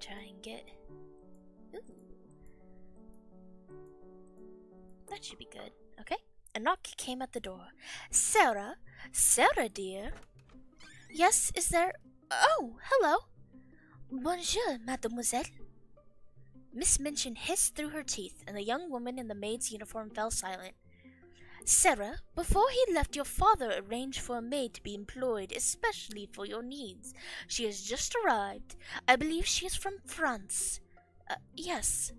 try and get... Ooh. That should be good. Okay. A knock came at the door. Sara? Sara, dear? Yes, is there... Oh, hello. Bonjour, mademoiselle. Miss Minchin hissed through her teeth, and the young woman in the maid's uniform fell silent. Sara, before he left, your father arranged for a maid to be employed especially for your needs. She has just arrived. I believe she is from France. Yes.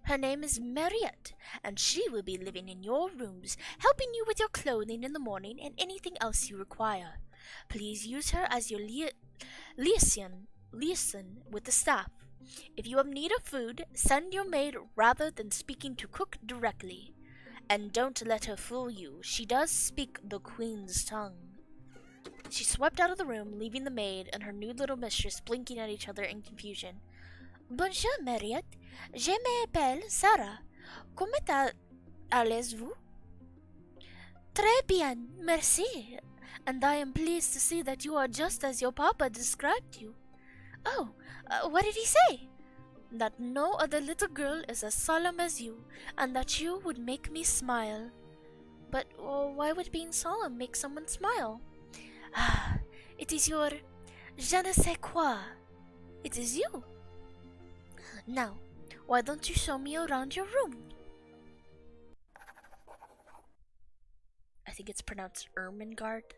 Her name is Mariette, and she will be living in your rooms, helping you with your clothing in the morning and anything else you require. Please use her as your liaison with the staff. If you have need of food, send your maid rather than speaking to cook directly. And don't let her fool you. She does speak the queen's tongue. She swept out of the room, leaving the maid and her new little mistress blinking at each other in confusion. Bonjour, Mariette. Je m'appelle Sara. Comment allez-vous? Très bien, merci. And I am pleased to see that you are just as your papa described you. Oh, what did he say? That no other little girl is as solemn as you, and that you would make me smile. But why would being solemn make someone smile? Ah, it is your je ne sais quoi. It is you. Now, why don't you show me around your room? I think it's pronounced Ermengarde,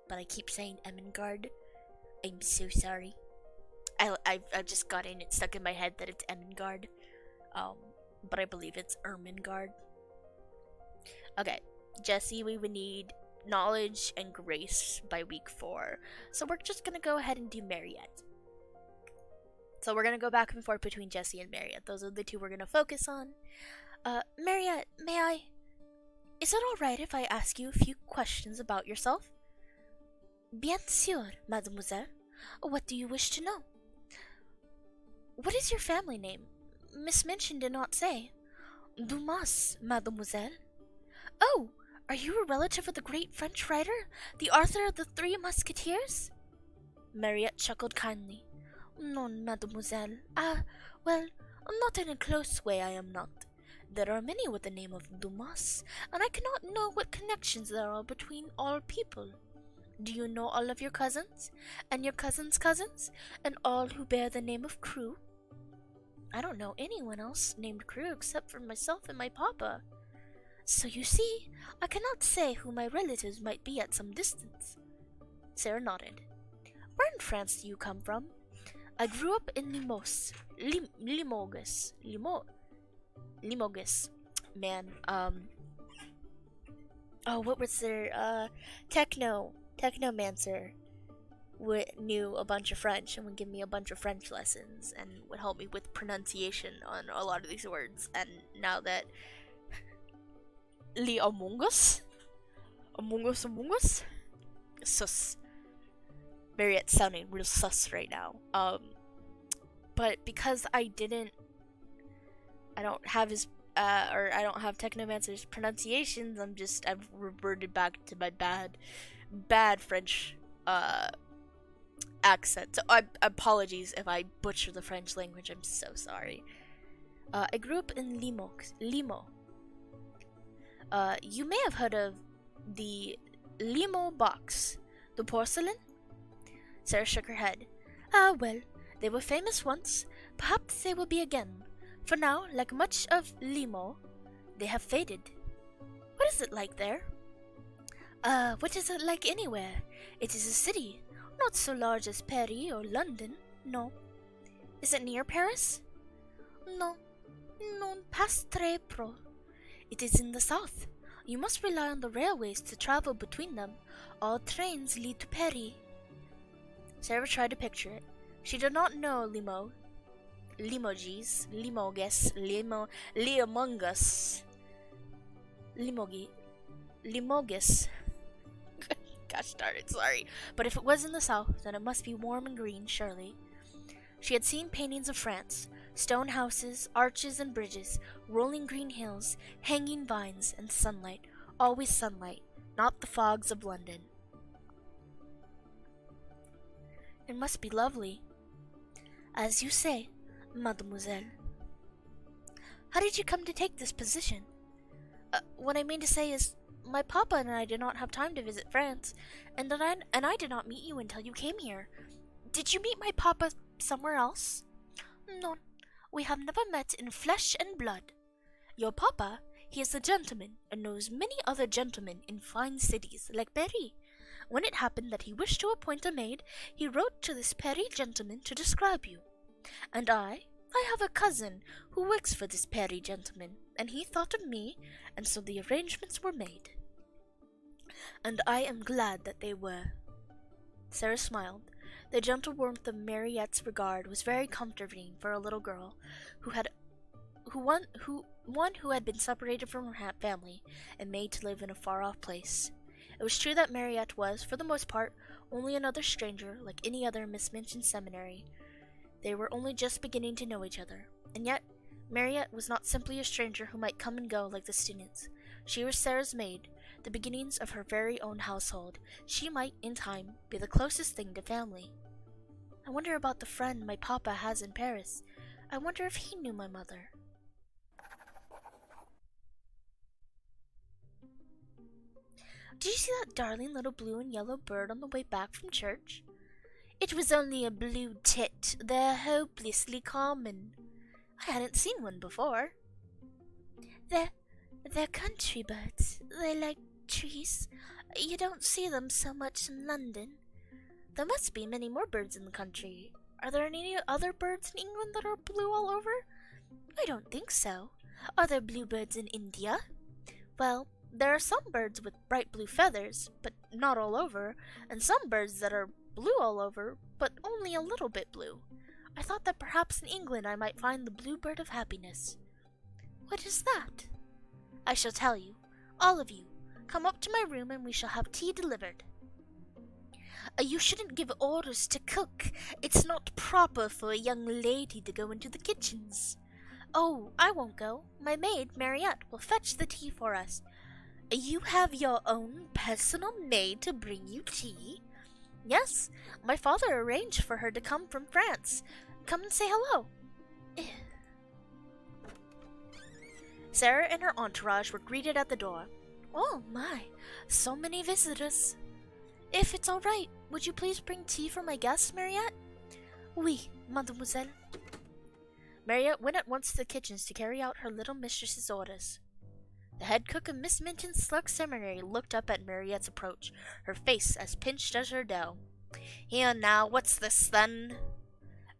but I keep saying Ermengarde. I'm so sorry. I've just gotten it stuck in my head that it's Ermengarde, but I believe it's Ermengarde. Okay, Jesse, we would need knowledge and grace by week 4, so we're just gonna go ahead and do Mariette. So we're gonna go back and forth between Jesse and Mariette. Those are the two we're gonna focus on. Mariette, is it alright if I ask you a few questions about yourself? Bien sûr, mademoiselle. What do you wish to know? What is your family name? Miss Minchin did not say. Dumas, mademoiselle. Oh, are you a relative of the great French writer, the author of the Three Musketeers? Mariette chuckled kindly. Non, mademoiselle. Well, not in a close way I am not. There are many with the name of Dumas, and I cannot know what connections there are between all people. Do you know all of your cousins, and your cousins' cousins, and all who bear the name of Crew? I don't know anyone else named Crew except for myself and my papa. So you see, I cannot say who my relatives might be at some distance. Sara nodded. Where in France do you come from? I grew up in Limoges. Limoges. Man, oh, what was their, Technomancer knew a bunch of French and would give me a bunch of French lessons and would help me with pronunciation on a lot of these words. And now that Among Us, sus. Mariette's sounding real sus right now. But because I don't have his or I don't have Technomancer's pronunciations, I've reverted back to my bad French accent. So apologies if I butcher the French language. I'm so sorry. I grew up in Limoges. You may have heard of the Limo box, the porcelain? Sara shook her head. Ah, well, they were famous once. Perhaps they will be again. For now, like much of Limo, they have faded. What is it like there? What is it like anywhere? It is a city, not so large as Paris or London, no. Is it near Paris? No, non pas très pro. It is in the south. You must rely on the railways to travel between them. All trains lead to Paris. Sara tried to picture it. She did not know Limoges. Gosh darn it, sorry. But if it was in the south, then it must be warm and green, surely. She had seen paintings of France, stone houses, arches and bridges, rolling green hills, hanging vines, and sunlight. Always sunlight, not the fogs of London. It must be lovely. As you say, Mademoiselle. How did you come to take this position? What I mean to say is, my papa and I did not have time to visit France, and I did not meet you until you came here. Did you meet my papa somewhere else? No, we have never met in flesh and blood. Your papa, he is a gentleman, and knows many other gentlemen in fine cities, like Paris. When it happened that he wished to appoint a maid, he wrote to this Paris gentleman to describe you. And I have a cousin who works for this Paris gentleman, and he thought of me, and so the arrangements were made. And I am glad that they were. Sara smiled. The gentle warmth of Mariette's regard was very comforting for a little girl one who had been separated from her family and made to live in a far-off place. It was true that Mariette was, for the most part, only another stranger like any other in Miss Minchin's seminary. They were only just beginning to know each other, and yet Mariette was not simply a stranger who might come and go like the students. She was Sara's maid, the beginnings of her very own household. She might, in time, be the closest thing to family. I wonder about the friend my papa has in Paris. I wonder if he knew my mother. Did you see that darling little blue and yellow bird on the way back from church? It was only a blue tit. They're hopelessly common. I hadn't seen one before. They're country birds. They like trees. You don't see them so much in London. There must be many more birds in the country. Are there any other birds in England that are blue all over? I don't think so. Are there bluebirds in India? Well, there are some birds with bright blue feathers, but not all over, and some birds that are blue all over, but only a little bit blue. I thought that perhaps in England I might find the bluebird of happiness. What is that? I shall tell you. All of you, come up to my room and we shall have tea delivered. You shouldn't give orders to cook. It's not proper for a young lady to go into the kitchens. Oh, I won't go. My maid, Mariette, will fetch the tea for us. You have your own personal maid to bring you tea? Yes, my father arranged for her to come from France. Come and say hello. Sara and her entourage were greeted at the door. Oh my, so many visitors. If it's all right, would you please bring tea for my guests, Mariette? Oui, mademoiselle. Mariette went at once to the kitchens to carry out her little mistress's orders. The head cook of Miss Minchin's Slug Seminary looked up at Mariette's approach, her face as pinched as her dough. Here now, what's this then?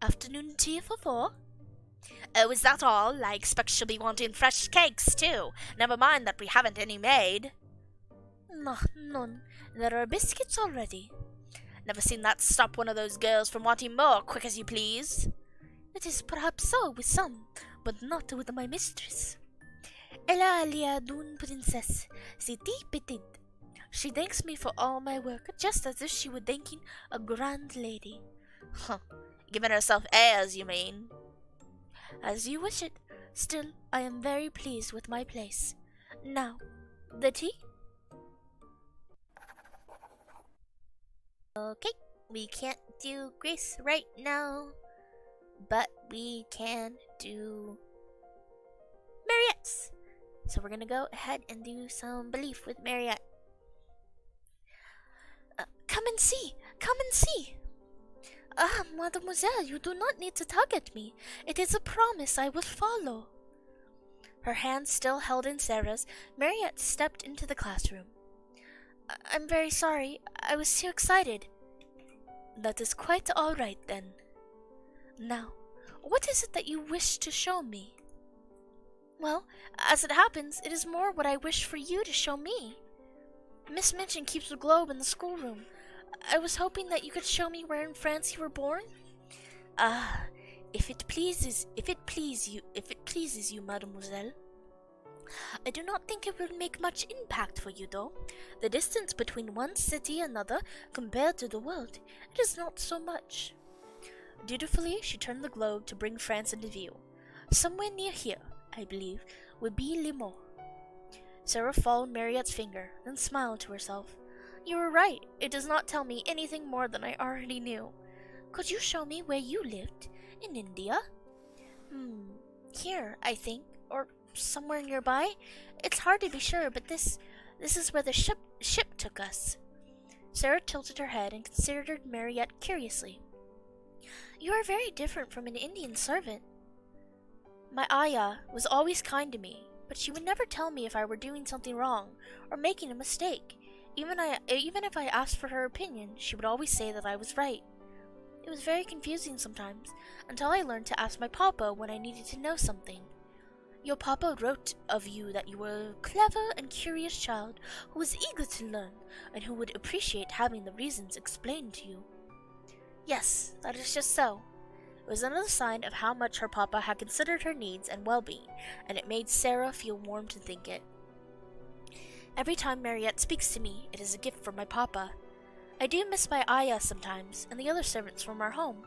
Afternoon tea for 4? Oh, is that all? I expect she'll be wanting fresh cakes, too. Never mind that we haven't any made. No, none. There are biscuits already. Never seen that stop one of those girls from wanting more, quick as you please. It is perhaps so with some, but not with my mistress. Elle a l'air d'une princesse, c'est petite. She thanks me for all my work, just as if she were thanking a grand lady. Huh, giving herself airs, you mean? As you wish it. Still, I am very pleased with my place. Now, the tea? Okay, we can't do Grace right now, but we can do Mariette's. So we're gonna go ahead and do some belief with Mariette. Come and see! Come and see! Ah, mademoiselle, you do not need to tug at me. It is a promise I will follow. Her hand still held in Sara's, Mariette stepped into the classroom. I'm very sorry. I was too excited. That is quite all right, then. Now, what is it that you wish to show me? Well, as it happens, it is more what I wish for you to show me. Miss Minchin keeps a globe in the schoolroom. I was hoping that you could show me where in France you were born. Ah, if it pleases you, mademoiselle. I do not think it will make much impact for you, though. The distance between one city and another, compared to the world, it is not so much. Dutifully, she turned the globe to bring France into view. Somewhere near here, I believe, would be Le Mans. Sara followed Mariette's finger, then smiled to herself. You were right. It does not tell me anything more than I already knew. Could you show me where you lived? In India? Here, I think, or somewhere nearby. It's hard to be sure, but this is where the ship took us. Sara tilted her head and considered Mariette curiously. You are very different from an Indian servant. My ayah was always kind to me, but she would never tell me if I were doing something wrong or making a mistake. Even if I asked for her opinion, she would always say that I was right. It was very confusing sometimes, until I learned to ask my papa when I needed to know something. Your papa wrote of you that you were a clever and curious child who was eager to learn and who would appreciate having the reasons explained to you. Yes, that is just so. It was another sign of how much her papa had considered her needs and well-being, and it made Sara feel warm to think it. Every time Mariette speaks to me, it is a gift from my papa. I do miss my ayah sometimes, and the other servants from our home.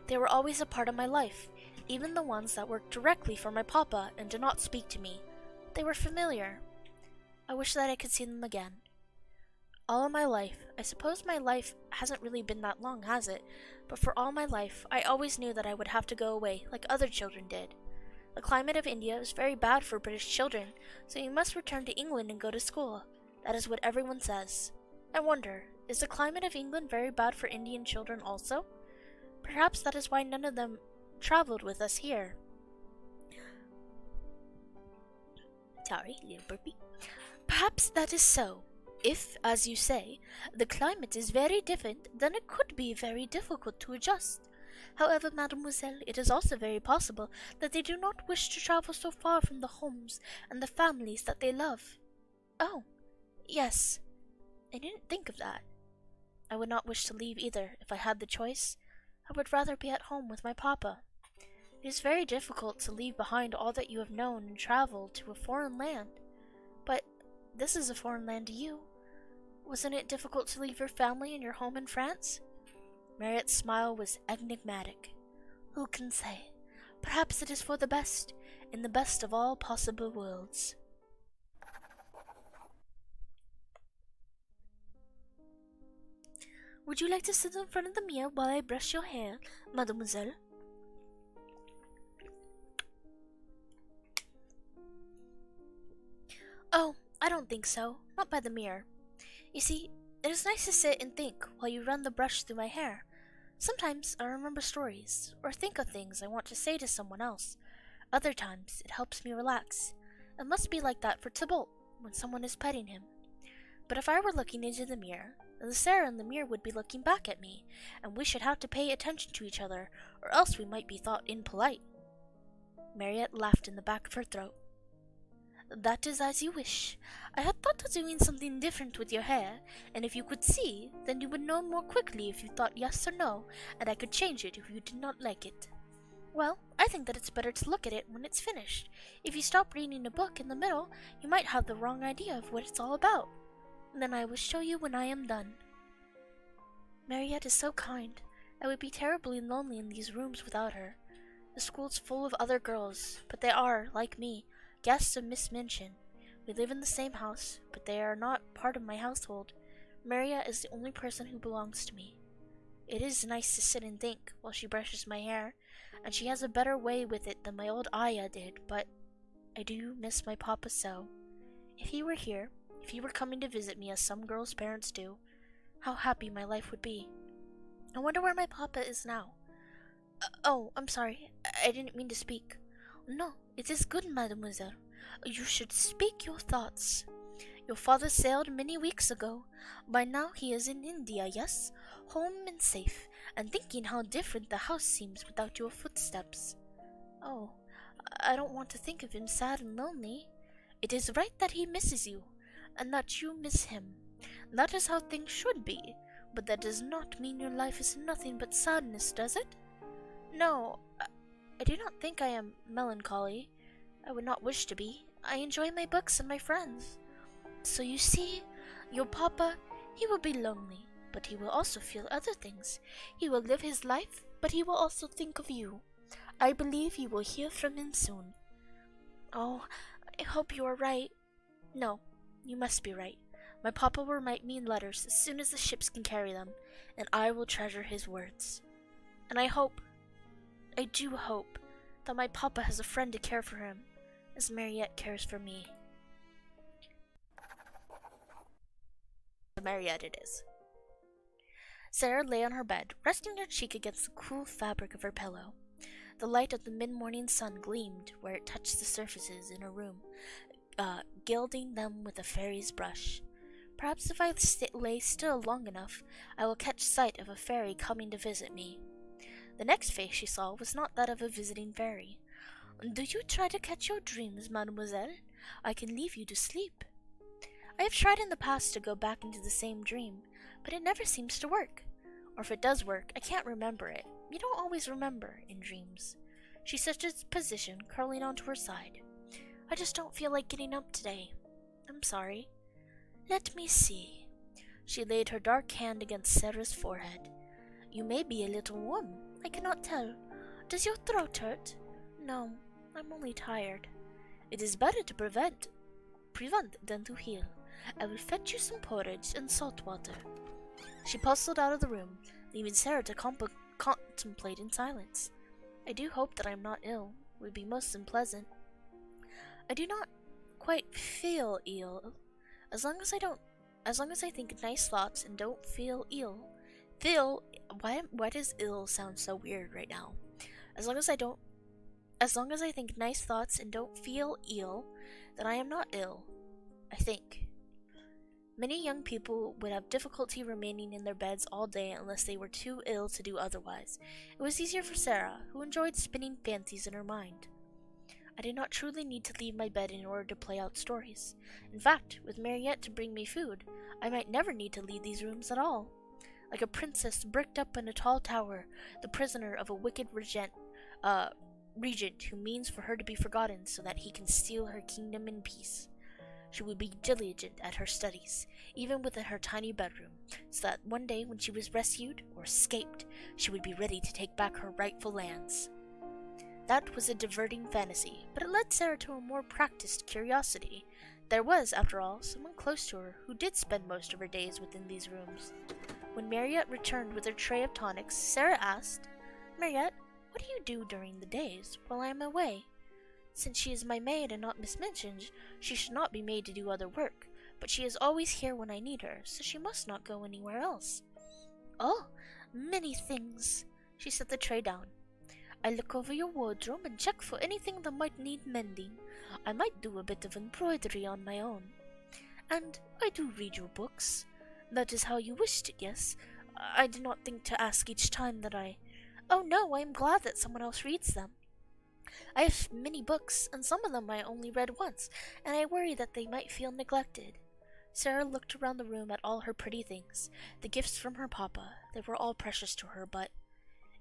They were always a part of my life, even the ones that worked directly for my papa and did not speak to me. They were familiar. I wish that I could see them again. All of my life, I suppose my life hasn't really been that long, has it? But for all my life, I always knew that I would have to go away, like other children did. The climate of India is very bad for British children, so you must return to England and go to school. That is what everyone says. I wonder, is the climate of England very bad for Indian children also? Perhaps that is why none of them traveled with us here. Sorry, little burpee. Perhaps that is so. If, as you say, the climate is very different, then it could be very difficult to adjust. However, mademoiselle, it is also very possible that they do not wish to travel so far from the homes and the families that they love. Oh, yes. I didn't think of that. I would not wish to leave either if I had the choice. I would rather be at home with my papa. It is very difficult to leave behind all that you have known and traveled to a foreign land. But this is a foreign land to you. Wasn't it difficult to leave your family and your home in France? Mariette's smile was enigmatic. Who can say? Perhaps it is for the best, in the best of all possible worlds. Would you like to sit in front of the mirror while I brush your hair, mademoiselle? Oh, I don't think so. Not by the mirror. You see, it is nice to sit and think while you run the brush through my hair. Sometimes I remember stories, or think of things I want to say to someone else. Other times it helps me relax. It must be like that for Tybalt when someone is petting him. But if I were looking into the mirror, then Sara in the mirror would be looking back at me, and we should have to pay attention to each other, or else we might be thought impolite. Mariette laughed in the back of her throat. That is as you wish. I had thought of doing something different with your hair, and if you could see, then you would know more quickly if you thought yes or no, and I could change it if you did not like it. Well, I think that it's better to look at it when it's finished. If you stop reading a book in the middle, you might have the wrong idea of what it's all about. Then I will show you when I am done. Mariette is so kind. I would be terribly lonely in these rooms without her. The school's full of other girls, but they are, like me, guests of Miss Minchin. We live in the same house, but they are not part of my household. Mariette is the only person who belongs to me. It is nice to sit and think while she brushes my hair, and she has a better way with it than my old ayah did, but I do miss my papa so. If he were here, if he were coming to visit me as some girls' parents do, how happy my life would be. I wonder where my papa is now. Oh, I'm sorry. I didn't mean to speak. No, it is good, mademoiselle. You should speak your thoughts. Your father sailed many weeks ago. By now he is in India, yes? Home and safe, and thinking how different the house seems without your footsteps. Oh, I don't want to think of him sad and lonely. It is right that he misses you, and that you miss him. That is how things should be, but that does not mean your life is nothing but sadness, does it? No, I do not think I am melancholy. I would not wish to be. I enjoy my books and my friends. So you see, your papa, he will be lonely, but he will also feel other things. He will live his life, but he will also think of you. I believe you will hear from him soon. Oh, I hope you are right. No, you must be right. My papa will write me letters as soon as the ships can carry them, and I will treasure his words. And I do hope, that my papa has a friend to care for him, as Mariette cares for me. Mariette it is. Sara lay on her bed, resting her cheek against the cool fabric of her pillow. The light of the mid-morning sun gleamed where it touched the surfaces in her room, gilding them with a fairy's brush. Perhaps if I lay still long enough, I will catch sight of a fairy coming to visit me. The next face she saw was not that of a visiting fairy. "Do you try to catch your dreams, mademoiselle? I can leave you to sleep." I have tried in the past to go back into the same dream, but it never seems to work. Or if it does work, I can't remember it. You don't always remember in dreams. She shifted position, curling onto her side. "I just don't feel like getting up today. I'm sorry. Let me see." She laid her dark hand against Sara's forehead. "You may be a little warm. I cannot tell. Does your throat hurt?" "No, I'm only tired." "It is better to prevent than to heal. I will fetch you some porridge and salt water." She bustled out of the room, leaving Sara to contemplate in silence. I do hope that I am not ill. It would be most unpleasant. I do not quite feel ill. As long as I think nice thoughts and don't feel ill. Why does ill sound so weird right now? As long as I think nice thoughts and don't feel ill, then I am not ill. I think. Many young people would have difficulty remaining in their beds all day unless they were too ill to do otherwise. It was easier for Sara, who enjoyed spinning fancies in her mind. I did not truly need to leave my bed in order to play out stories. In fact, with Mariette to bring me food, I might never need to leave these rooms at all. Like a princess bricked up in a tall tower, the prisoner of a wicked regent who means for her to be forgotten so that he can steal her kingdom in peace. She would be diligent at her studies, even within her tiny bedroom, so that one day when she was rescued or escaped, she would be ready to take back her rightful lands. That was a diverting fantasy, but it led Sara to a more practiced curiosity. There was, after all, someone close to her who did spend most of her days within these rooms. When Mariette returned with her tray of tonics, Sara asked, "Mariette, what do you do during the days while I am away? Since she is my maid and not Miss Minchin's, she should not be made to do other work, but she is always here when I need her, so she must not go anywhere else." "Oh, many things." She set the tray down. "I look over your wardrobe and check for anything that might need mending. I might do a bit of embroidery on my own. And I do read your books. That is how you wished it, yes? I did not think to ask each time that I— "Oh no, I am glad that someone else reads them. I have many books, and some of them I only read once, and I worry that they might feel neglected." Sara looked around the room at all her pretty things, the gifts from her papa. They were all precious to her, but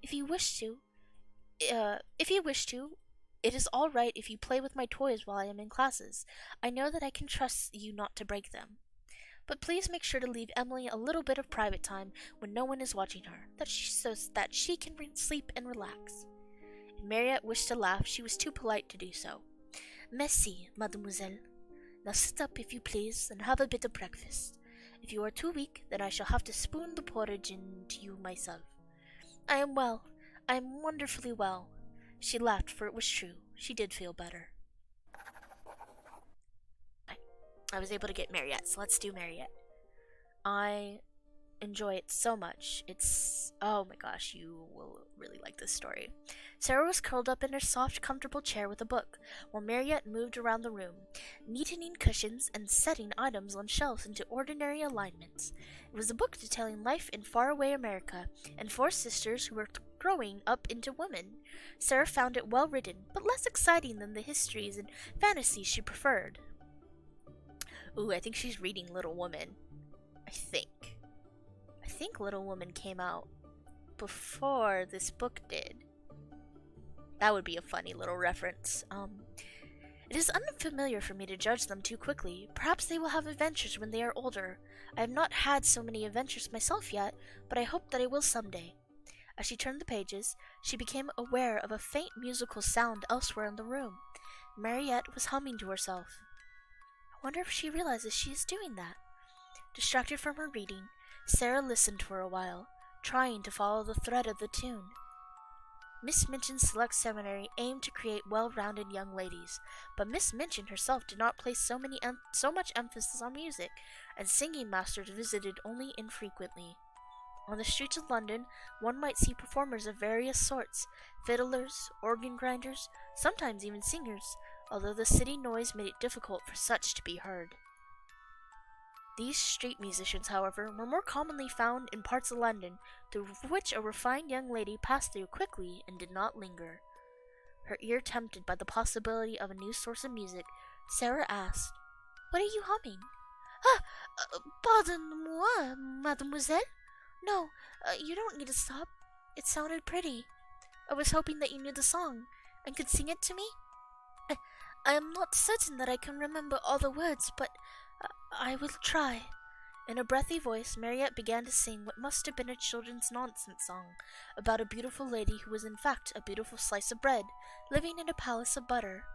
if you wish to, it is all right if you play with my toys while I am in classes. I know that I can trust you not to break them. But please make sure to leave Emily a little bit of private time when no one is watching her, so that she can sleep and relax." Mariette wished to laugh. She was too polite to do so. "Merci, mademoiselle. Now sit up, if you please, and have a bit of breakfast. If you are too weak, then I shall have to spoon the porridge into you myself." "I am well. I am wonderfully well." She laughed, for it was true. She did feel better. I was able to get Mariette, so let's do Mariette. I enjoy it so much. Oh my gosh, you will really like this story. Sara was curled up in her soft, comfortable chair with a book, while Mariette moved around the room, neatening cushions and setting items on shelves into ordinary alignments. It was a book detailing life in faraway America and four sisters who were growing up into women. Sara found it well written, but less exciting than the histories and fantasies she preferred. Ooh, I think she's reading Little Woman. I think Little Woman came out before this book did. That would be a funny little reference. It is unfamiliar for me to judge them too quickly. Perhaps they will have adventures when they are older. I have not had so many adventures myself yet, but I hope that I will someday. As she turned the pages, she became aware of a faint musical sound elsewhere in the room. Mariette was humming to herself. I wonder if she realizes she is doing that. Distracted from her reading, Sara listened for a while, trying to follow the thread of the tune. Miss Minchin's select seminary aimed to create well-rounded young ladies, but Miss Minchin herself did not place so much emphasis on music, and singing masters visited only infrequently. On the streets of London, one might see performers of various sorts, fiddlers, organ grinders, sometimes even singers, although the city noise made it difficult for such to be heard. These street musicians, however, were more commonly found in parts of London through which a refined young lady passed through quickly and did not linger. Her ear tempted by the possibility of a new source of music, Sara asked, "What are you humming?" "Ah, pardon-moi, mademoiselle. No, you don't need to stop. It sounded pretty. I was hoping that you knew the song and could sing it to me. I am not certain that I can remember all the words, but I will try." In a breathy voice, Mariette began to sing what must have been a children's nonsense song about a beautiful lady who was in fact a beautiful slice of bread, living in a palace of butter.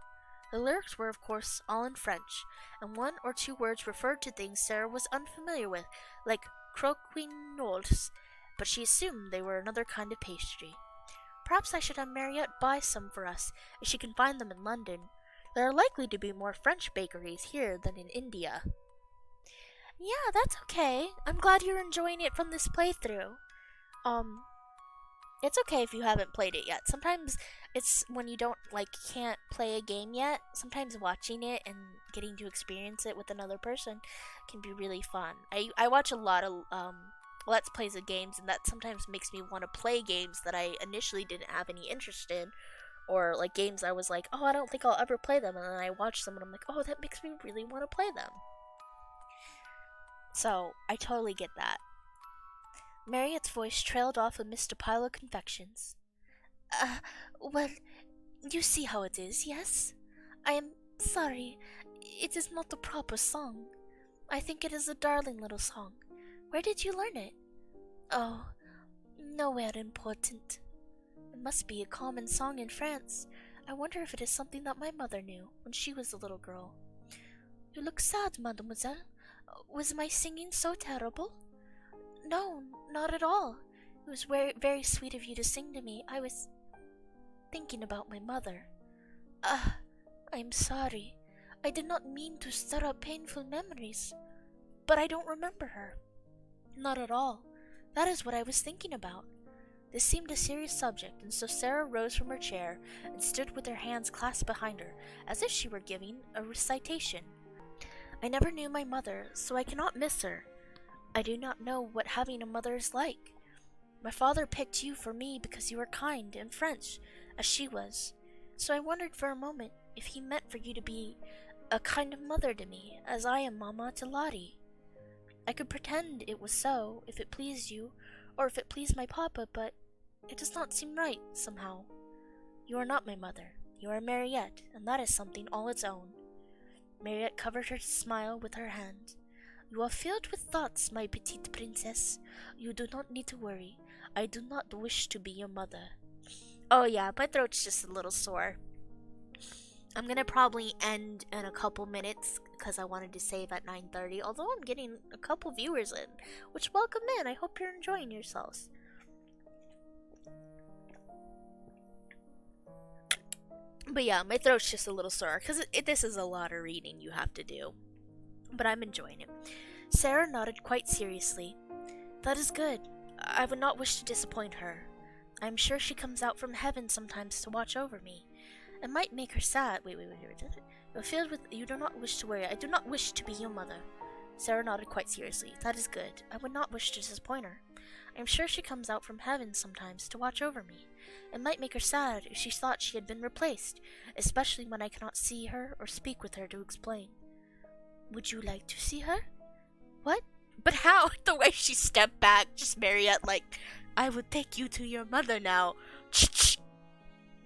The lyrics were, of course, all in French, and one or two words referred to things Sara was unfamiliar with, like croquignoles, but she assumed they were another kind of pastry. "Perhaps I should have Mariette buy some for us, if she can find them in London. There are likely to be more French bakeries here than in India." "Yeah, that's okay. I'm glad you're enjoying it from this playthrough. It's okay if you haven't played it yet. Sometimes it's when you can't play a game yet. Sometimes watching it and getting to experience it with another person can be really fun. I watch a lot of Let's Plays of games, and that sometimes makes me want to play games that I initially didn't have any interest in, or like games I was like, oh, I don't think I'll ever play them, and then I watch them and I'm like, oh, that makes me really want to play them. So I totally get that. Mariette's voice trailed off amidst a pile of confections. Well, you see how it is, yes? I am sorry, it is not the proper song. I think it is a darling little song. Where did you learn it? Oh, nowhere important. It must be a common song in France. I wonder if it is something that my mother knew when she was a little girl. You look sad, mademoiselle. Was my singing so terrible? No, not at all. It was very, very sweet of you to sing to me. I was thinking about my mother. I'm sorry. I did not mean to stir up painful memories. But I don't remember her. Not at all. That is what I was thinking about. This seemed a serious subject, and so Sara rose from her chair and stood with her hands clasped behind her, as if she were giving a recitation. I never knew my mother, so I cannot miss her. I do not know what having a mother is like. My father picked you for me because you were kind and French, as she was. So I wondered for a moment if he meant for you to be a kind of mother to me, as I am Mama to Lottie. I could pretend it was so, if it pleased you, or if it pleased my papa, but it does not seem right, somehow. You are not my mother. You are Mariette, and that is something all its own. Mariette covered her smile with her hand. You are filled with thoughts, my petite princess. You do not need to worry. I do not wish to be your mother. Oh yeah, my throat's just a little sore. I'm gonna probably end in a couple minutes because I wanted to save at 9:30, although I'm getting a couple viewers in, which welcome in. I hope you're enjoying yourselves. But yeah, my throat's just a little sore because this is a lot of reading you have to do. But I'm enjoying it. Sara nodded quite seriously. That is good. I would not wish to disappoint her. I am sure she comes out from heaven sometimes to watch over me. It might make her sad. Wait. You're filled with. You do not wish to worry. I do not wish to be your mother. Sara nodded quite seriously. That is good. I would not wish to disappoint her. I am sure she comes out from heaven sometimes to watch over me. It might make her sad if she thought she had been replaced, especially when I cannot see her or speak with her to explain. Would you like to see her? What? But how? The way she stepped back, just Mariette like, I would take you to your mother now.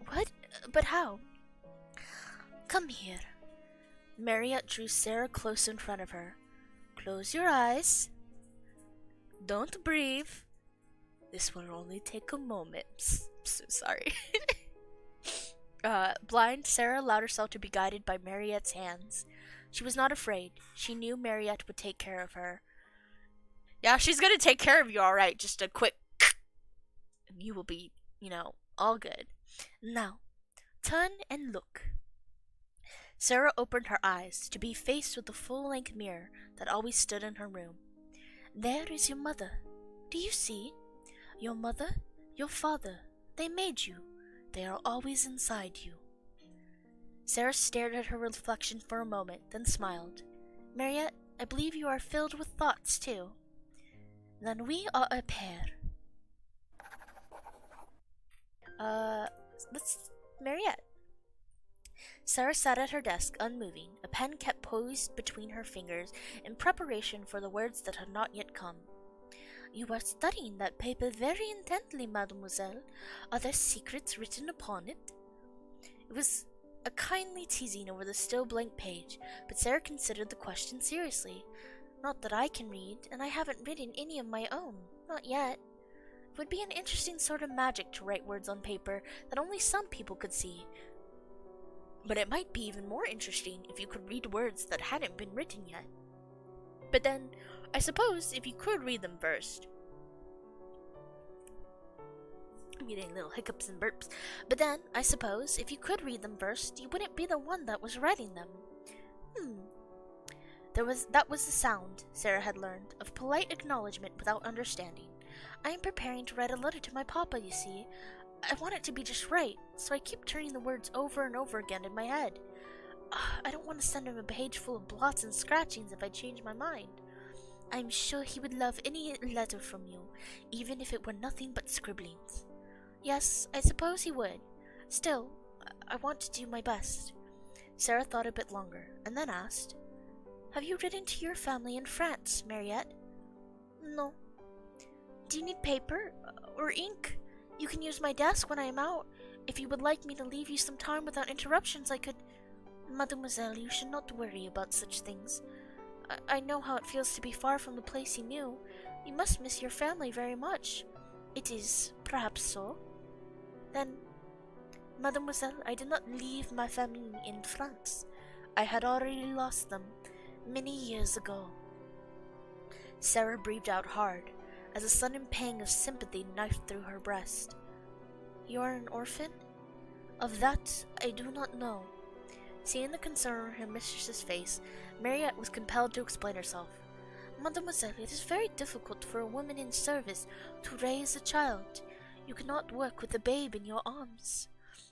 What? But how? Come here. Mariette drew Sara close in front of her. Close your eyes. Don't breathe. This will only take a moment. So sorry. Blind, Sara allowed herself to be guided by Mariette's hands. She was not afraid. She knew Mariette would take care of her. Yeah, she's gonna take care of you, alright. Just a quick and you will be, all good. Now, turn and look. Sara opened her eyes to be faced with the full-length mirror that always stood in her room. There is your mother. Do you see? Your mother, your father, they made you. They are always inside you. Sara stared at her reflection for a moment, then smiled. Mariette, I believe you are filled with thoughts, too. Then we are a pair. Mariette. Sara sat at her desk, unmoving, a pen kept poised between her fingers in preparation for the words that had not yet come. You are studying that paper very intently, mademoiselle. Are there secrets written upon it? It was a kindly teasing over the still blank page, but Sara considered the question seriously. Not that I can read, and I haven't written any of my own. Not yet. It would be an interesting sort of magic to write words on paper that only some people could see. But it might be even more interesting if you could read words that hadn't been written yet. But then, I suppose if you could read them first. I'm getting little hiccups and burps. But then, I suppose, if you could read them first, you wouldn't be the one that was writing them. That was the sound, Sara had learned, of polite acknowledgement without understanding. I am preparing to write a letter to my papa, you see. I want it to be just right, so I keep turning the words over and over again in my head. I don't want to send him a page full of blots and scratchings if I change my mind. I'm sure he would love any letter from you, even if it were nothing but scribblings. Yes, I suppose he would. Still, I want to do my best. Sara thought a bit longer, and then asked, Have you written to your family in France, Mariette? No. Do you need paper or ink? You can use my desk when I am out. If you would like me to leave you some time without interruptions, I could... Mademoiselle, you should not worry about such things. I know how it feels to be far from the place you knew. You must miss your family very much. It is, perhaps so. Then, Mademoiselle, I did not leave my family in France. I had already lost them many years ago. Sara breathed out hard, as a sudden pang of sympathy knifed through her breast. You are an orphan? Of that I do not know. Seeing the concern on her mistress's face, Mariette was compelled to explain herself. Mademoiselle, it is very difficult for a woman in service to raise a child. You cannot work with a babe in your arms.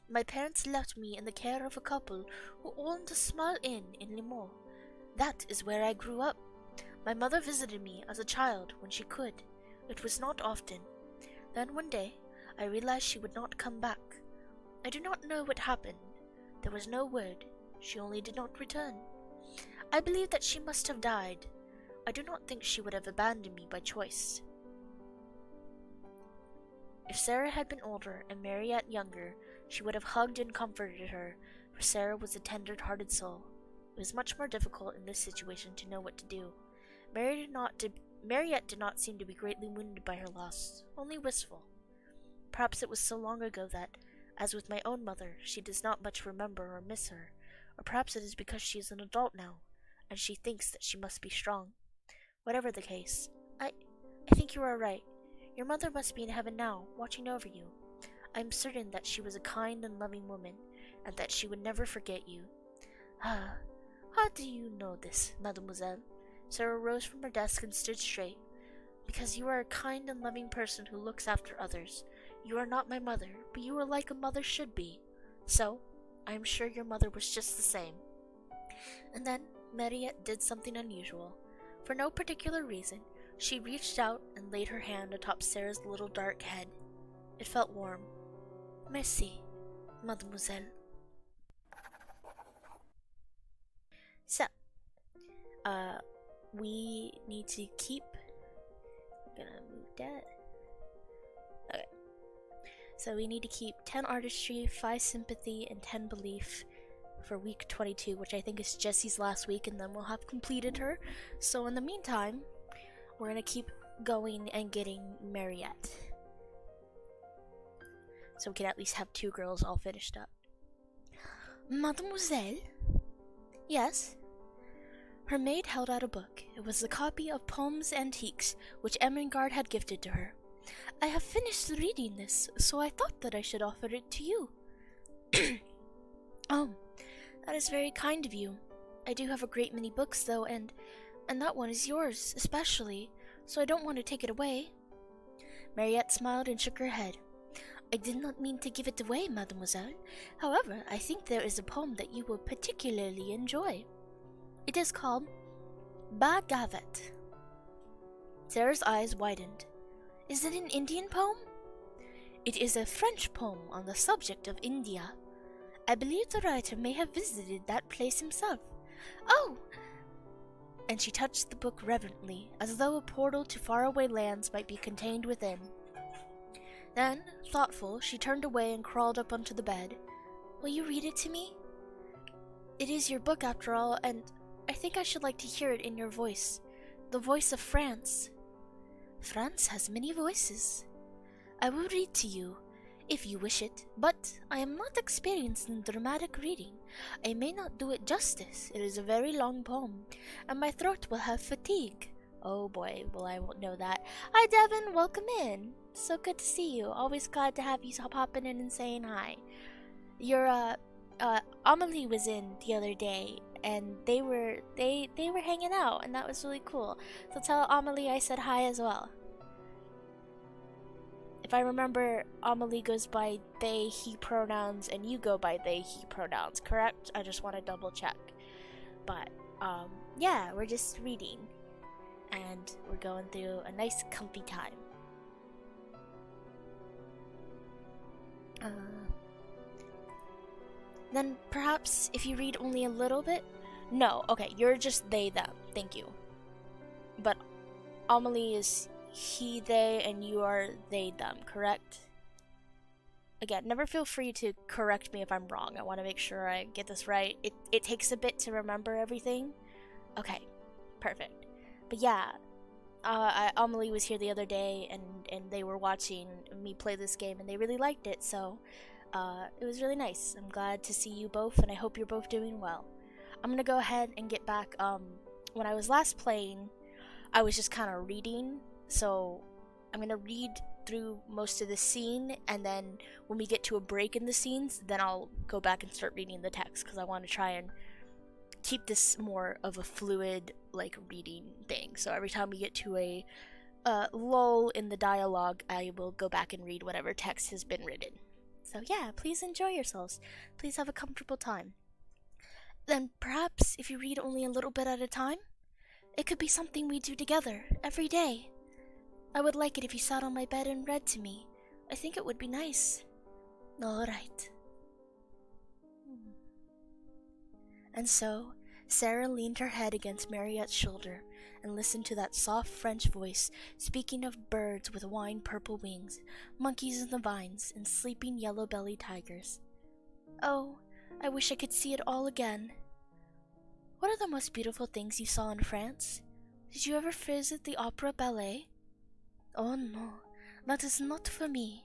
My parents left me in the care of a couple who owned a small inn in Limoux. That is where I grew up. My mother visited me as a child when she could. It was not often. Then one day, I realized she would not come back. I do not know what happened. There was no word. She only did not return. I believe that she must have died. I do not think she would have abandoned me by choice. If Sara had been older and Mariette younger, she would have hugged and comforted her, for Sara was a tender-hearted soul. It was much more difficult in this situation to know what to do. Mariette did not seem to be greatly wounded by her loss, only wistful. Perhaps it was so long ago that, as with my own mother, she does not much remember or miss her, or perhaps it is because she is an adult now, and she thinks that she must be strong. Whatever the case, I think you are right. Your mother must be in heaven now, watching over you. I am certain that she was a kind and loving woman, and that she would never forget you. How do you know this, mademoiselle? Sara rose from her desk and stood straight. Because you are a kind and loving person who looks after others. You are not my mother, but you are like a mother should be. So, I am sure your mother was just the same. And then, Mariette did something unusual. For no particular reason, she reached out and laid her hand atop Sara's little dark head. It felt warm. Merci, mademoiselle. So, we need to keep... I'm gonna move that. Okay. So we need to keep 10 artistry, 5 sympathy, and 10 belief for week 22, which I think is Jessie's last week, and then we'll have completed her. So in the meantime, we're gonna keep going and getting Mariette. So we can at least have 2 girls all finished up. Mademoiselle? Yes? Her maid held out a book. It was a copy of Poems Antiques, which Ermengarde had gifted to her. I have finished reading this, so I thought that I should offer it to you. Oh, that is very kind of you. I do have a great many books, though, and that one is yours, especially, so I don't want to take it away. Mariette smiled and shook her head. I did not mean to give it away, mademoiselle. However, I think there is a poem that you will particularly enjoy. It is called Bhagavat. Sara's eyes widened. Is it an Indian poem? It is a French poem on the subject of India. I believe the writer may have visited that place himself. Oh! And she touched the book reverently, as though a portal to faraway lands might be contained within. Then, thoughtful, she turned away and crawled up onto the bed. Will you read it to me? It is your book after all, and I think I should like to hear it in your voice. The voice of France. France has many voices. I will read to you, if you wish it, but I am not experienced in dramatic reading. I may not do it justice. It is a very long poem, and my throat will have fatigue. Oh boy, well I won't know that. Hi Devin, welcome in. So good to see you. Always glad to have you popping in and saying hi. Your Amelie was in the other day, and they were hanging out, and that was really cool. So tell Amelie I said hi as well. If I remember, Amelie goes by they, he pronouns, and you go by they, he pronouns, correct? I just want to double check. But, yeah, we're just reading. And we're going through a nice, comfy time. Then perhaps if you read only a little bit? No, okay, you're just they, them. Thank you. But Amelie is he, they, and you are they, them, correct? Again, never feel free to correct me if I'm wrong. I want to make sure I get this right. It takes a bit to remember everything. Okay, perfect. But yeah, Amelie was here the other day, and they were watching me play this game, and they really liked it, so it was really nice. I'm glad to see you both, and I hope you're both doing well. I'm gonna go ahead and get back. When I was last playing, I was just kind of reading, so I'm gonna read through most of the scene, and then when we get to a break in the scenes, then I'll go back and start reading the text, because I want to try and keep this more of a fluid, like, reading thing. So every time we get to a lull in the dialogue, I will go back and read whatever text has been written. So yeah, please enjoy yourselves. Please have a comfortable time. Then perhaps if you read only a little bit at a time, it could be something we do together, every day. I would like it if you sat on my bed and read to me. I think it would be nice. All right. And so, Sara leaned her head against Mariette's shoulder and listened to that soft French voice speaking of birds with wine-purple wings, monkeys in the vines, and sleeping yellow-bellied tigers. Oh, I wish I could see it all again. What are the most beautiful things you saw in France? Did you ever visit the opera ballet? Oh no, that is not for me.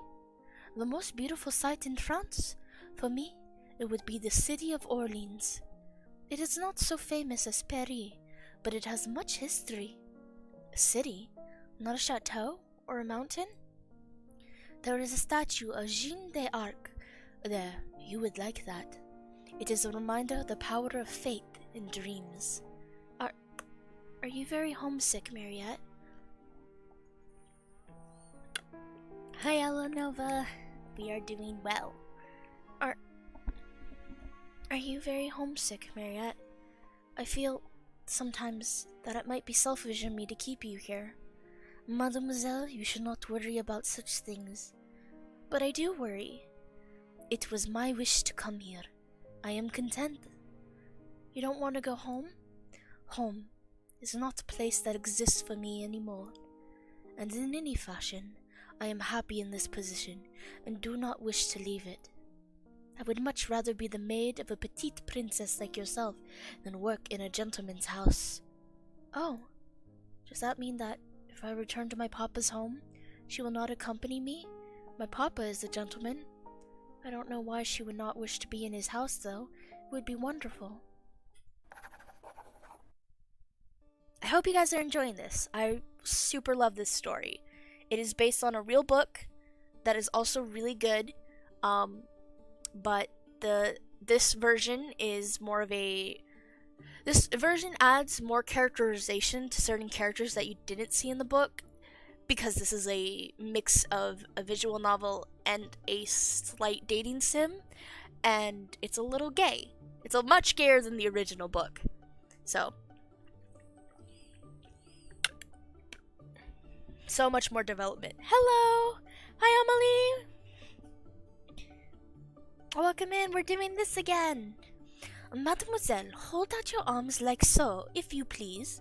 The most beautiful sight in France, for me, it would be the city of Orleans. It is not so famous as Paris, but it has much history. A city, not a chateau or a mountain? There is a statue of Jeanne d'Arc there. You would like that. It is a reminder of the power of faith in dreams. Are you very homesick, Mariette? Hi, Elanova. We are doing well. Are you very homesick, Mariette? I feel sometimes that it might be selfish in me to keep you here. Mademoiselle, you should not worry about such things. But I do worry. It was my wish to come here. I am content. You don't want to go home? Home is not a place that exists for me anymore. And in any fashion, I am happy in this position and do not wish to leave it. I would much rather be the maid of a petite princess like yourself than work in a gentleman's house. Oh, does that mean that if I return to my papa's home, she will not accompany me? My papa is a gentleman. I don't know why she would not wish to be in his house, though. It would be wonderful. I hope you guys are enjoying this. I super love this story. It is based on a real book that is also really good, but this version is more of a this version adds more characterization to certain characters that you didn't see in the book, because this is a mix of a visual novel and a slight dating sim, and it's a little gay. It's a much gayer than the original book. So much more development. Hello! Hi, Amelie! Welcome in, we're doing this again. Mademoiselle, hold out your arms like so, if you please.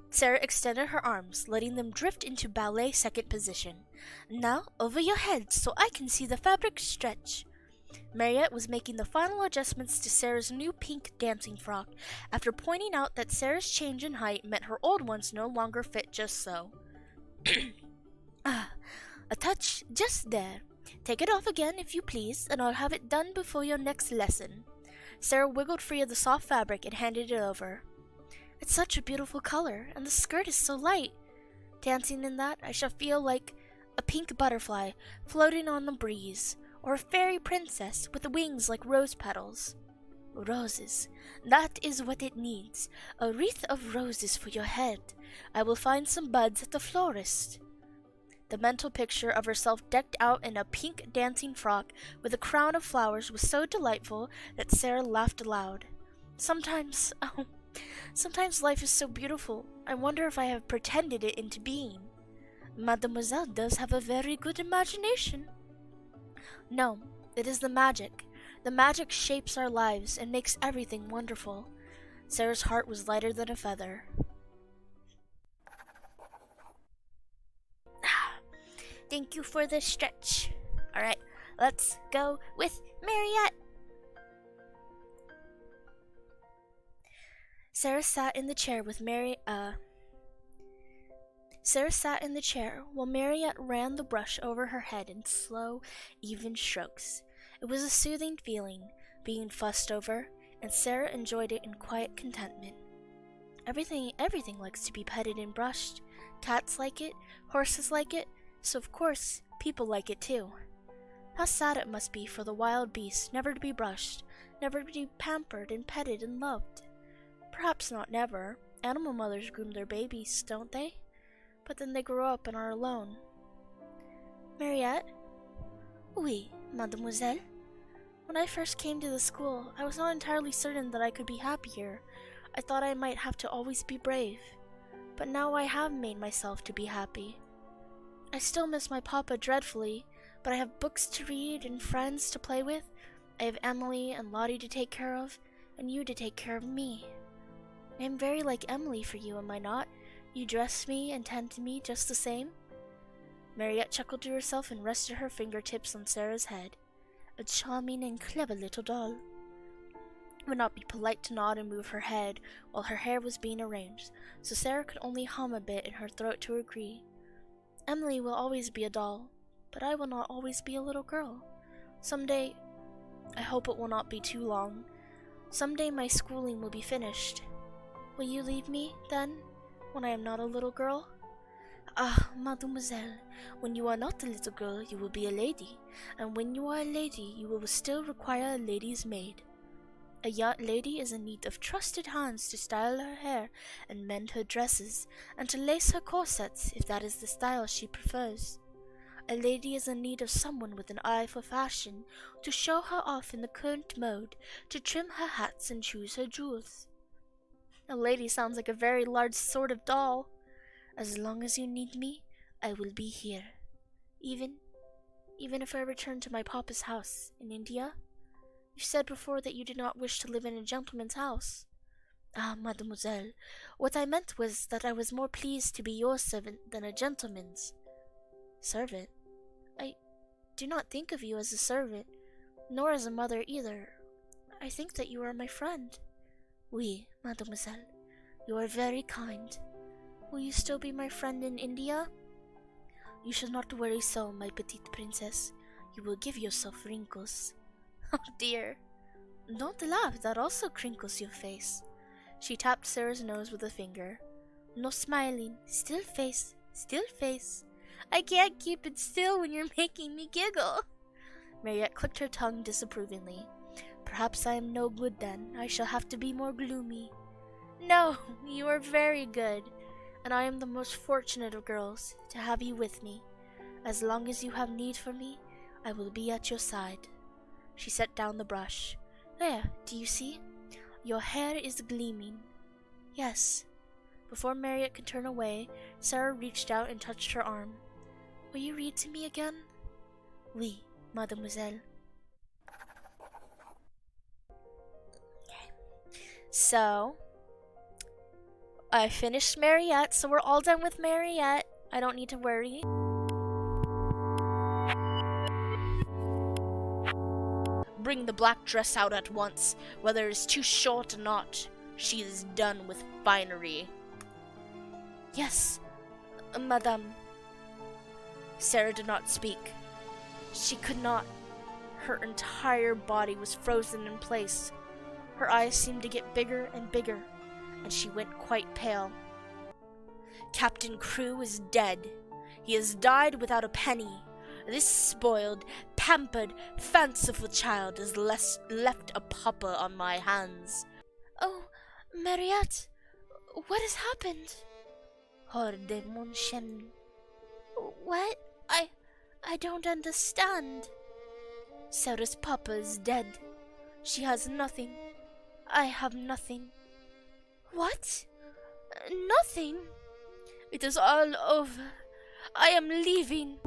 Sara extended her arms, letting them drift into ballet second position. Now, over your head, so I can see the fabric stretch. Mariette was making the final adjustments to Sara's new pink dancing frock, after pointing out that Sara's change in height meant her old ones no longer fit just so. A touch just there. Take it off again, if you please, and I'll have it done before your next lesson. Sara wiggled free of the soft fabric and handed it over. It's such a beautiful color, and the skirt is so light. Dancing in that, I shall feel like a pink butterfly floating on the breeze, or a fairy princess with wings like rose petals. Roses. That is what it needs. A wreath of roses for your head. I will find some buds at the florist. The mental picture of herself decked out in a pink dancing frock with a crown of flowers was so delightful that Sara laughed aloud. Sometimes life is so beautiful. I wonder if I have pretended it into being. Mademoiselle does have a very good imagination. No, it is the magic. The magic shapes our lives and makes everything wonderful. Sara's heart was lighter than a feather. Thank you for the stretch. Alright, let's go with Mariette. Sara sat in the chair while Mariette ran the brush over her head in slow, even strokes. It was a soothing feeling, being fussed over, and Sara enjoyed it in quiet contentment. Everything likes to be petted and brushed. Cats like it, horses like it, so of course, people like it too. How sad it must be for the wild beasts never to be brushed, never to be pampered and petted and loved. Perhaps not never. Animal mothers groom their babies, don't they? But then they grow up and are alone. Mariette? Oui, mademoiselle. When I first came to the school, I was not entirely certain that I could be happy here. I thought I might have to always be brave. But now I have made myself to be happy. I still miss my papa dreadfully, but I have books to read and friends to play with. I have Emily and Lottie to take care of, and you to take care of me. I am very like Emily for you, am I not? You dress me and tend to me just the same? Mariette chuckled to herself and rested her fingertips on Sara's head. A charming and clever little doll. It would not be polite to nod and move her head while her hair was being arranged, so Sara could only hum a bit in her throat to agree. Emily will always be a doll, but I will not always be a little girl. Someday, I hope it will not be too long, someday my schooling will be finished. Will you leave me, then, when I am not a little girl? Ah, mademoiselle, when you are not a little girl, you will be a lady, and when you are a lady, you will still require a lady's maid. A young lady is in need of trusted hands to style her hair and mend her dresses, and to lace her corsets if that is the style she prefers. A lady is in need of someone with an eye for fashion, to show her off in the current mode, to trim her hats and choose her jewels. A lady sounds like a very large sort of doll. As long as you need me, I will be here. Even if I return to my papa's house in India? You said before that you did not wish to live in a gentleman's house. Ah, mademoiselle, what I meant was that I was more pleased to be your servant than a gentleman's. Servant? I do not think of you as a servant, nor as a mother either. I think that you are my friend. Oui, mademoiselle, you are very kind. Will you still be my friend in India? You should not worry so, my petite princess. You will give yourself wrinkles. Oh dear. Don't laugh, that also crinkles your face. She tapped Sara's nose with a finger. No smiling, still face, still face. I can't keep it still when you're making me giggle. Mariette clicked her tongue disapprovingly. Perhaps I am no good then. I shall have to be more gloomy. No, you are very good, and I am the most fortunate of girls to have you with me. As long as you have need for me, I will be at your side. She set down the brush. There, do you see? Your hair is gleaming. Yes. Before Mariette could turn away, Sara reached out and touched her arm. Will you read to me again? Oui, mademoiselle. Okay. So, I finished Mariette, so we're all done with Mariette. I don't need to worry. Bring the black dress out at once, whether it is too short or not. She is done with finery. Yes, madame. Sara did not speak. She could not. Her entire body was frozen in place. Her eyes seemed to get bigger and bigger, and she went quite pale. Captain Crewe is dead. He has died without a penny. This spoiled, pampered, fanciful child has left a pauper on my hands. Oh, Mariette, what has happened? Horde mon chien. What? I don't understand. Sara's papa is dead. She has nothing. I have nothing. What? Nothing? It is all over. I am leaving.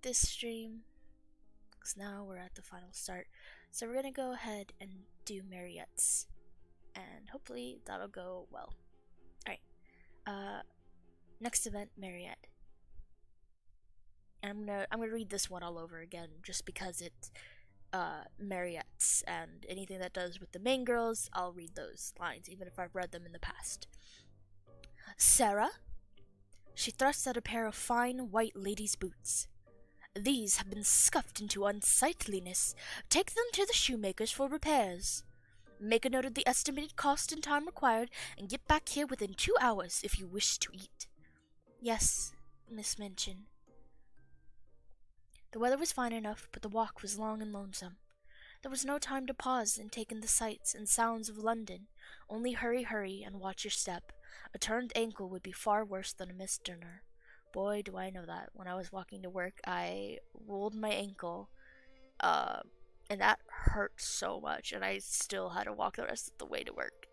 This stream, because now we're at the final start. So we're gonna go ahead and do Mariette's, and hopefully that'll go well. Alright, next event, Mariette. And I'm gonna read this one all over again, just because it's Mariette's, and anything that does with the main girls, I'll read those lines, even if I've read them in the past. Sara? She thrust out a pair of fine white lady's boots. These have been scuffed into unsightliness. Take them to the shoemaker's for repairs. Make a note of the estimated cost and time required, and get back here within 2 hours if you wish to eat. Yes, Miss Minchin. The weather was fine enough, but the walk was long and lonesome. There was no time to pause and take in the sights and sounds of London. Only hurry, hurry, and watch your step. A turned ankle would be far worse than a missed dinner. Boy, do I know that. When I was walking to work, I rolled my ankle, and that hurt so much, and I still had to walk the rest of the way to work.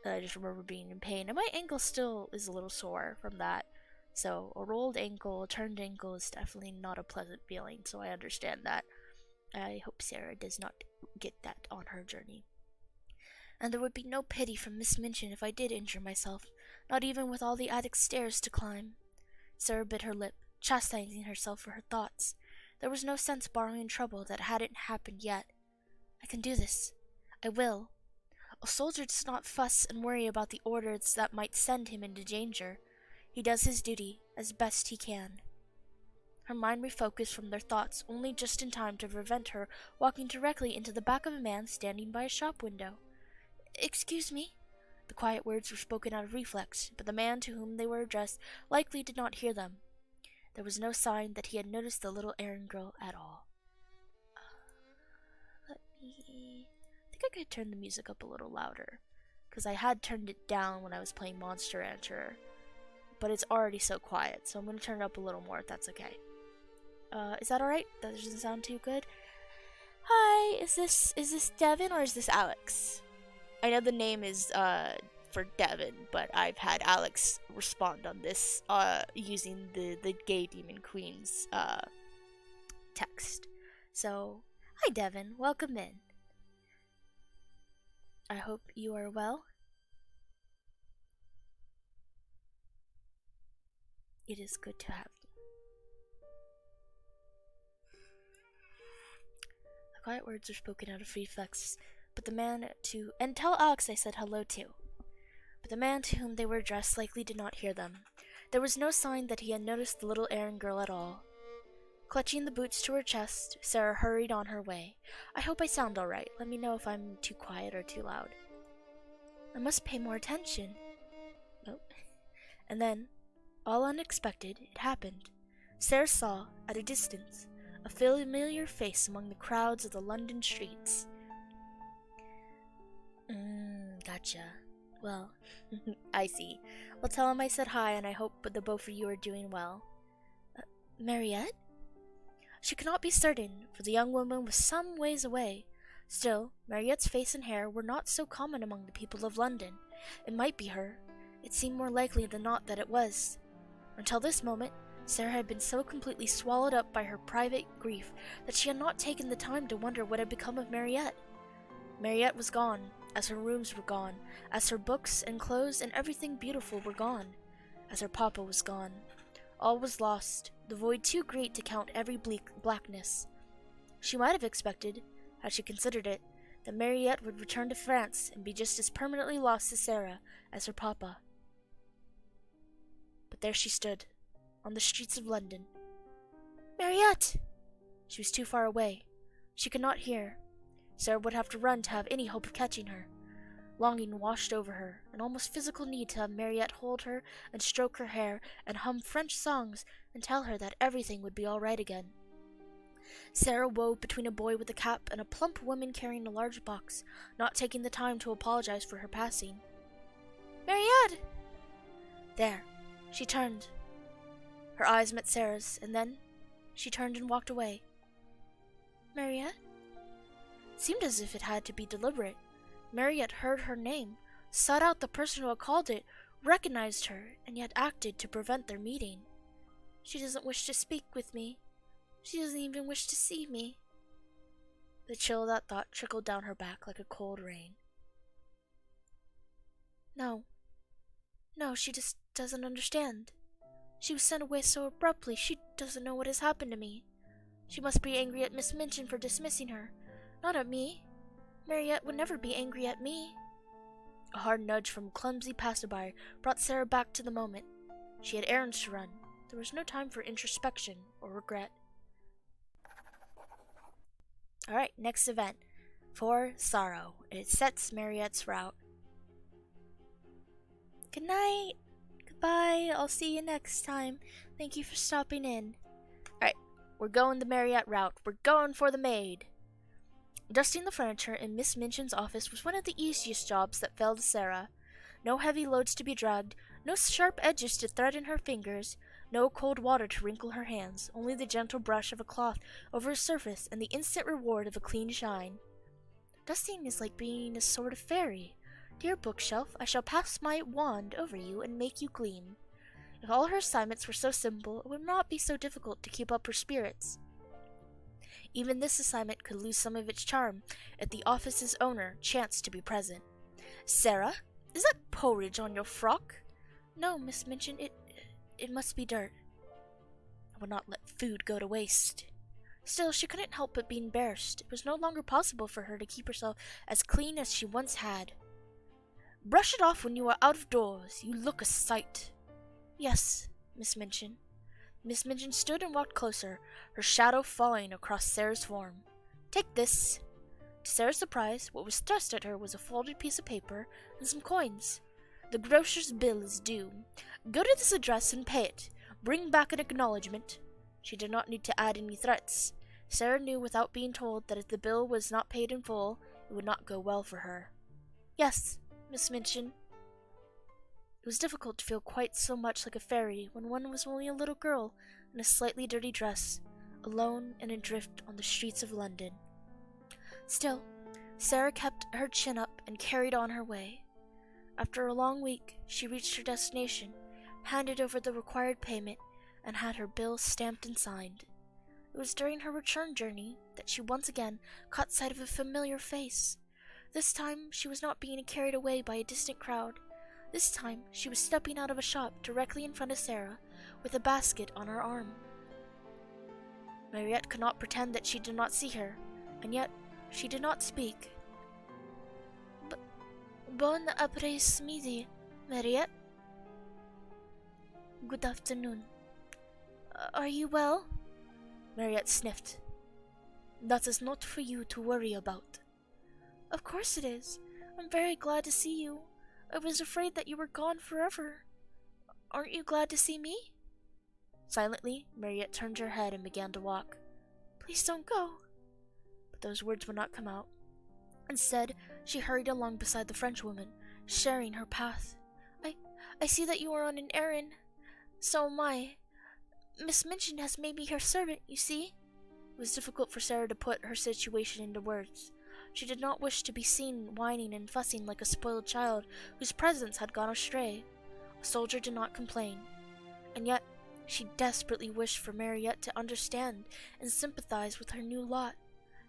And I just remember being in pain, and my ankle still is a little sore from that. So a rolled ankle, a turned ankle is definitely not a pleasant feeling, so I understand that. I hope Sara does not get that on her journey. And there would be no pity from Miss Minchin if I did injure myself, not even with all the attic stairs to climb. Sara bit her lip, chastising herself for her thoughts. There was no sense borrowing trouble that hadn't happened yet. I can do this. I will. A soldier does not fuss and worry about the orders that might send him into danger. He does his duty as best he can. Her mind refocused from their thoughts only just in time to prevent her walking directly into the back of a man standing by a shop window. Excuse me. The quiet words were spoken out of reflex, but the man to whom they were addressed likely did not hear them. There was no sign that he had noticed the little errand girl at all. I think I could turn the music up a little louder, because I had turned it down when I was playing Monster Rancher, but it's already so quiet, so I'm going to turn it up a little more if that's okay. Is that alright? That doesn't sound too good? Hi, is this Devin or is this Alex? I know the name is for Devin, but I've had Alex respond on this using the Gay Demon Queen's text. So, hi Devin, welcome in. I hope you are well. It is good to have you. The quiet words were spoken out of reflex, but the man to— and tell Alex I said hello too. But the man to whom they were addressed likely did not hear them. There was no sign that he had noticed the little errand girl at all. Clutching the boots to her chest, Sara hurried on her way. I hope I sound alright. Let me know if I'm too quiet or too loud. I must pay more attention. And then, all unexpected, it happened. Sara saw, at a distance, a familiar face among the crowds of the London streets. Gotcha. Well, I see. Well, tell him I said hi, and I hope the both of you are doing well. Mariette? She could not be certain, for the young woman was some ways away. Still, Mariette's face and hair were not so common among the people of London. It might be her. It seemed more likely than not that it was. Until this moment, Sara had been so completely swallowed up by her private grief that she had not taken the time to wonder what had become of Mariette. Mariette was gone, as her rooms were gone, as her books and clothes and everything beautiful were gone, as her papa was gone. All was lost, the void too great to count every blackness. She might have expected, had she considered it, that Mariette would return to France and be just as permanently lost to Sara as her papa. But there she stood, on the streets of London. Mariette! She was too far away. She could not hear. Sara would have to run to have any hope of catching her. Longing washed over her, an almost physical need to have Mariette hold her and stroke her hair and hum French songs and tell her that everything would be all right again. Sara wove between a boy with a cap and a plump woman carrying a large box, not taking the time to apologize for her passing. Mariette! There, she turned. Her eyes met Sara's, and then she turned and walked away. Mariette? It seemed as if it had to be deliberate. Mariette heard her name, sought out the person who had called it, recognized her, and yet acted to prevent their meeting. She doesn't wish to speak with me. She doesn't even wish to see me. The chill of that thought trickled down her back like a cold rain. No, she just doesn't understand. She was sent away so abruptly. She doesn't know what has happened to me. She must be angry at Miss Minchin for dismissing her, not at me. Mariette would never be angry at me. A hard nudge from a clumsy passerby brought Sara back to the moment. She had errands to run. There was no time for introspection or regret. Alright, next event. For Sorrow. It sets Mariette's route. Good night. Goodbye. I'll see you next time. Thank you for stopping in. Alright, we're going the Mariette route. We're going for the Maid. Dusting the furniture in Miss Minchin's office was one of the easiest jobs that fell to Sara. No heavy loads to be dragged, no sharp edges to threaten her fingers, no cold water to wrinkle her hands, only the gentle brush of a cloth over a surface and the instant reward of a clean shine. Dusting is like being a sort of fairy. Dear bookshelf, I shall pass my wand over you and make you gleam. If all her assignments were so simple, it would not be so difficult to keep up her spirits. Even this assignment could lose some of its charm if the office's owner chanced to be present. Sara, is that porridge on your frock? No, Miss Minchin, it must be dirt. I would not let food go to waste. Still, she couldn't help but be embarrassed. It was no longer possible for her to keep herself as clean as she once had. Brush it off when you are out of doors. You look a sight. Yes, Miss Minchin. Miss Minchin stood and walked closer, her shadow falling across Sara's form. Take this. To Sara's surprise, what was thrust at her was a folded piece of paper and some coins. The grocer's bill is due. Go to this address and pay it. Bring back an acknowledgement. She did not need to add any threats. Sara knew without being told that if the bill was not paid in full, it would not go well for her. Yes, Miss Minchin. It was difficult to feel quite so much like a fairy when one was only a little girl in a slightly dirty dress, alone and adrift on the streets of London. Still, Sara kept her chin up and carried on her way. After a long week, she reached her destination, handed over the required payment, and had her bill stamped and signed. It was during her return journey that she once again caught sight of a familiar face. This time, she was not being carried away by a distant crowd. This time, she was stepping out of a shop directly in front of Sara, with a basket on her arm. Mariette could not pretend that she did not see her, and yet she did not speak. Bon après-midi, Mariette. Good afternoon. Are you well? Mariette sniffed. That is not for you to worry about. Of course it is. I'm very glad to see you. I was afraid that you were gone forever. Aren't you glad to see me? Silently, Mariette turned her head and began to walk. Please don't go. But those words would not come out. Instead, she hurried along beside the Frenchwoman, sharing her path. I see that you are on an errand. So am I. Miss Minchin has made me her servant, you see. It was difficult for Sara to put her situation into words. She did not wish to be seen whining and fussing like a spoiled child whose presence had gone astray. A soldier did not complain, and yet she desperately wished for Mariette to understand and sympathize with her new lot.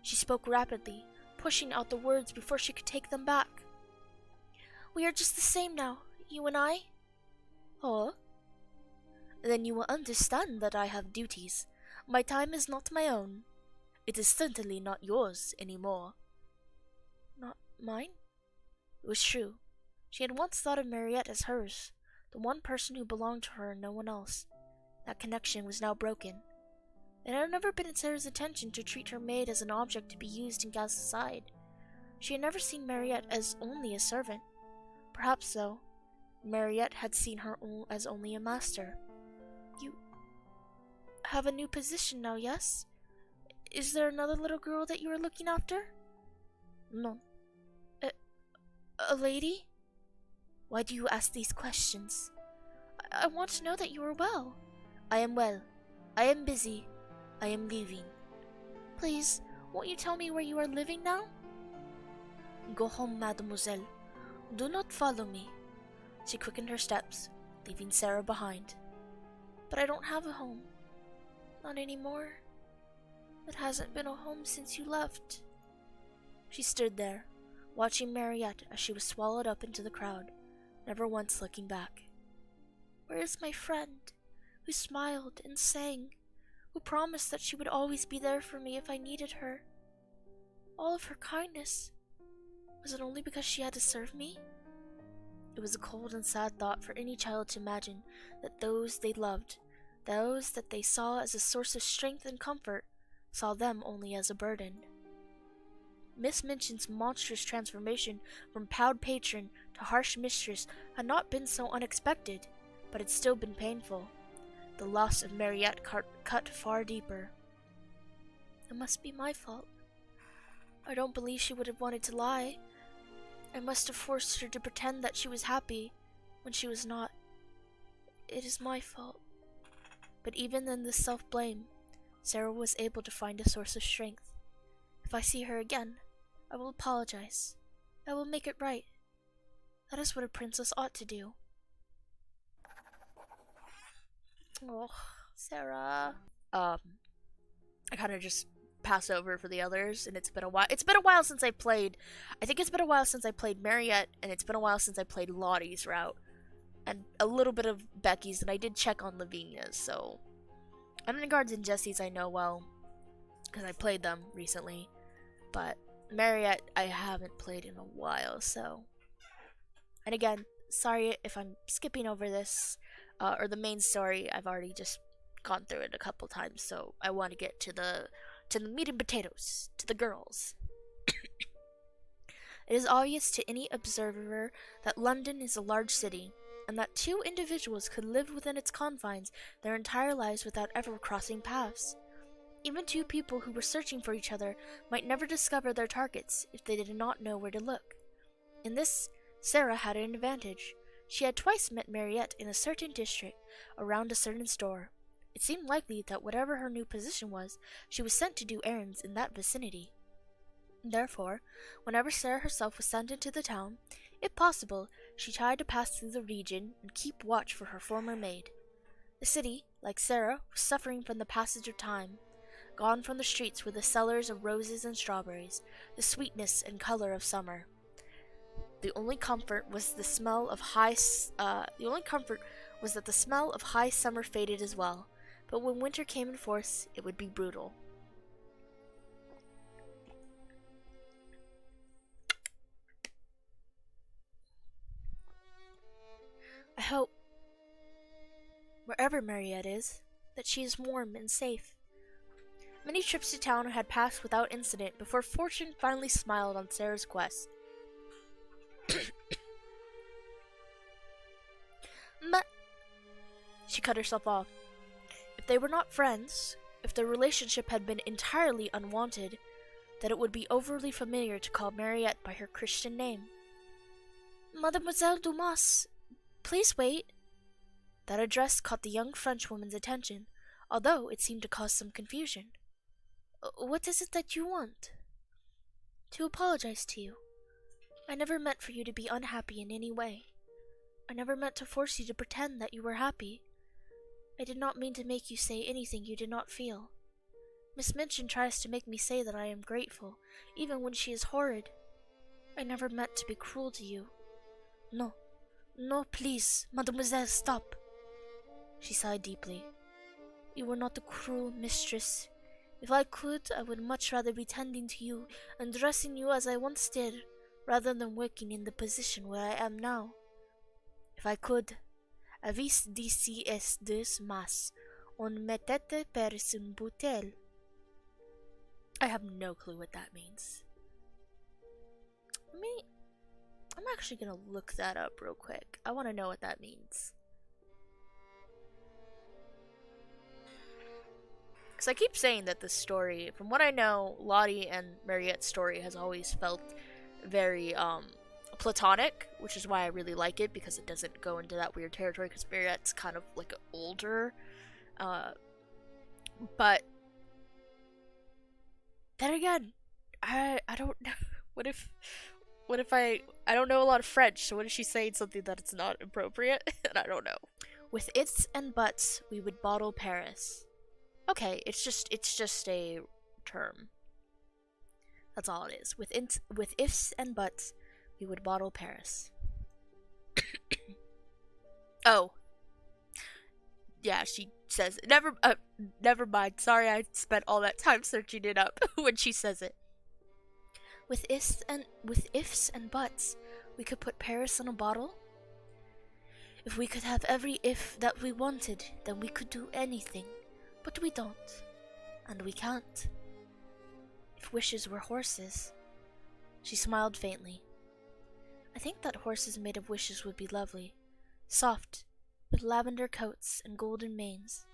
She spoke rapidly, pushing out the words before she could take them back. We are just the same now, you and I. Oh? Then you will understand that I have duties. My time is not my own. It is certainly not yours anymore. Not mine? It was true. She had once thought of Mariette as hers, the one person who belonged to her and no one else. That connection was now broken. It had never been in Sara's intention to treat her maid as an object to be used and cast aside. She had never seen Mariette as only a servant. Perhaps, though, Mariette had seen her as only a master. You have a new position now, yes? Is there another little girl that you are looking after? No. A lady? Why do you ask these questions? I want to know that you are well. I am well. I am busy. I am leaving. Please, won't you tell me where you are living now? Go home, mademoiselle. Do not follow me. She quickened her steps, leaving Sara behind. But I don't have a home. Not anymore. It hasn't been a home since you left. She stood there, watching Mariette as she was swallowed up into the crowd, never once looking back. Where is my friend, who smiled and sang, who promised that she would always be there for me if I needed her? All of her kindness. Was it only because she had to serve me? It was a cold and sad thought for any child to imagine that those they loved, those that they saw as a source of strength and comfort, saw them only as a burden. Miss Minchin's monstrous transformation from proud patron to harsh mistress had not been so unexpected, but had still been painful. The loss of Mariette cut far deeper. It must be my fault. I don't believe she would have wanted to lie. I must have forced her to pretend that she was happy when she was not. It is my fault. But even in this self-blame, Sara was able to find a source of strength. If I see her again, I will apologize. I will make it right. That is what a princess ought to do. Oh, Sara. I kind of just pass over for the others, and it's been a while. It's been a while since I played. I think it's been a while since I played Mariette, and it's been a while since I played Lottie's route, and a little bit of Becky's, and I did check on Lavinia's. So, Enneagards and Jessie's I know well because I played them recently, but Mariette I haven't played in a while. So, and again, sorry if I'm skipping over this or the main story. I've already just gone through it a couple times, so I want to get to the meat and potatoes, to the girls. It is obvious to any observer that London is a large city, and that two individuals could live within its confines their entire lives without ever crossing paths. Even two people who were searching for each other might never discover their targets if they did not know where to look. In this, Sara had an advantage. She had twice met Mariette in a certain district, around a certain store. It seemed likely that whatever her new position was, she was sent to do errands in that vicinity. Therefore, whenever Sara herself was sent into the town, if possible, she tried to pass through the region and keep watch for her former maid. The city, like Sara, was suffering from the passage of time. Gone from the streets were the sellers of roses and strawberries, the sweetness and color of summer. The only comfort was that the smell of high summer faded as well. But when winter came in force, it would be brutal. I hope, wherever Mariette is, that she is warm and safe. Many trips to town had passed without incident before fortune finally smiled on Sara's quest. She cut herself off. If they were not friends, if their relationship had been entirely unwanted, that it would be overly familiar to call Mariette by her Christian name. Mademoiselle Dumas, please wait. That address caught the young Frenchwoman's attention, although it seemed to cause some confusion. What is it that you want? To apologize to you. I never meant for you to be unhappy in any way. I never meant to force you to pretend that you were happy. I did not mean to make you say anything you did not feel. Miss Minchin tries to make me say that I am grateful, even when she is horrid. I never meant to be cruel to you. No, no, please, mademoiselle, stop. She sighed deeply. You were not a cruel mistress. If I could, I would much rather be tending to you and dressing you as I once did, rather than working in the position where I am now. If I could, avis d'ici est deux mas, on mettait per une bouteille. I have no clue what that means. I'm actually gonna look that up real quick. I want to know what that means. Because I keep saying that this story, from what I know, Lottie and Mariette's story has always felt very platonic, which is why I really like it, because it doesn't go into that weird territory, because Mariette's kind of like older. But then again, I don't know. What if I don't know a lot of French, so what if she's saying something that it's not appropriate? And I don't know. With its and buts, we would bottle Paris. Okay, it's just a term. That's all it is. With ifs and buts, we would bottle Paris. Oh. Yeah, she says it. Never mind. Sorry, I spent all that time searching it up when she says it. With ifs and buts, we could put Paris in a bottle. If we could have every if that we wanted, then we could do anything. But we don't. And we can't. If wishes were horses. She smiled faintly. I think that horses made of wishes would be lovely. Soft, with lavender coats and golden manes.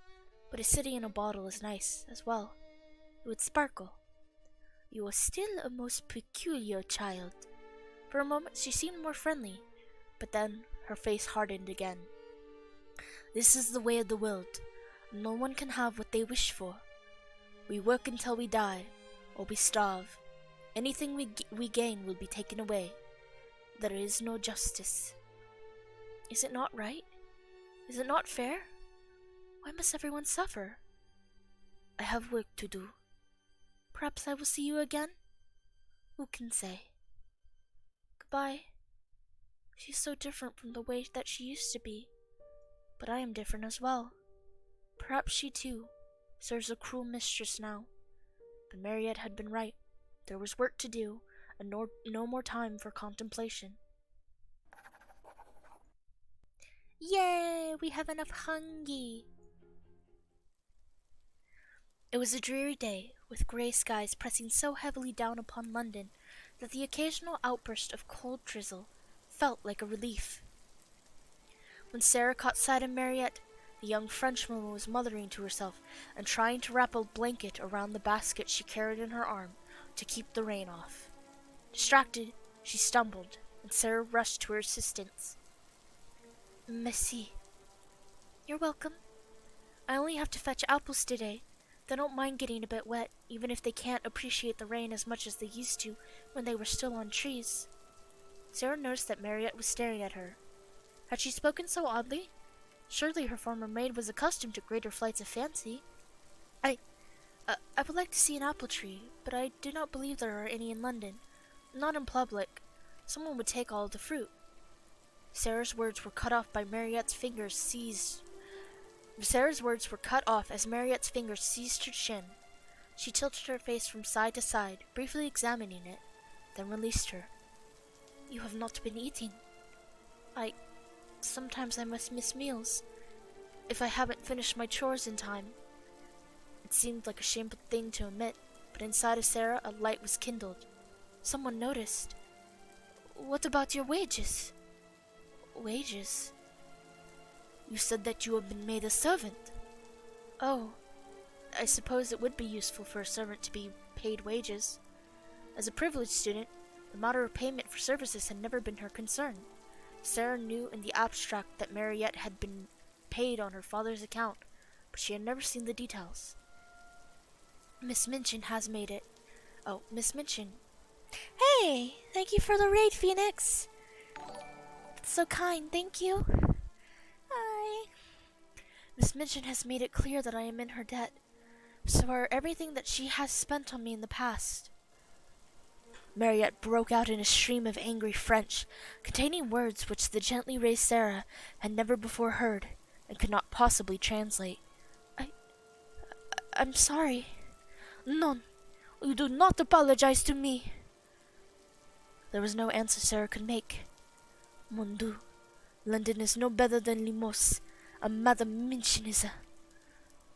But a city in a bottle is nice as well. It would sparkle. You are still a most peculiar child. For a moment she seemed more friendly, but then her face hardened again. This is the way of the world. No one can have what they wish for. We work until we die, or we starve. Anything we gain will be taken away. There is no justice. Is it not right? Is it not fair? Why must everyone suffer? I have work to do. Perhaps I will see you again? Who can say? Goodbye. She's so different from the way that she used to be. But I am different as well. Perhaps she, too, serves a cruel mistress now. But Mariette had been right. There was work to do, and no more time for contemplation. Yay! We have enough hungy! It was a dreary day, with grey skies pressing so heavily down upon London that the occasional outburst of cold drizzle felt like a relief. When Sara caught sight of Mariette, the young Frenchwoman was muttering to herself and trying to wrap a blanket around the basket she carried in her arm to keep the rain off. Distracted, she stumbled, and Sara rushed to her assistance. Merci. You're welcome. I only have to fetch apples today. They don't mind getting a bit wet, even if they can't appreciate the rain as much as they used to when they were still on trees. Sara noticed that Mariette was staring at her. Had she spoken so oddly? Surely her former maid was accustomed to greater flights of fancy. I would like to see an apple tree, but I do not believe there are any in London. Not in public. Someone would take all of the fruit. Sara's words were cut off as Mariette's fingers seized her chin. She tilted her face from side to side, briefly examining it, then released her. You have not been eating. Sometimes I must miss meals, if I haven't finished my chores in time. It seemed like a shameful thing to admit, but inside of Sara a light was kindled. Someone noticed. What about your wages? Wages? You said that you have been made a servant. Oh, I suppose it would be useful for a servant to be paid wages. As a privileged student, the matter of payment for services had never been her concern. Sara knew in the abstract that Mariette had been paid on her father's account, but she had never seen the details. Miss Minchin has made it. Oh, Miss Minchin. Hey! Thank you for the raid, Phoenix! That's so kind, thank you. Hi. Miss Minchin has made it clear that I am in her debt, for everything that she has spent on me in the past. Mariette broke out in a stream of angry French, containing words which the gently raised Sara had never before heard, and could not possibly translate. I'm sorry. Non, you do not apologize to me. There was no answer Sara could make. Mon Dieu, London is no better than Limos, and Madame Minchin is a...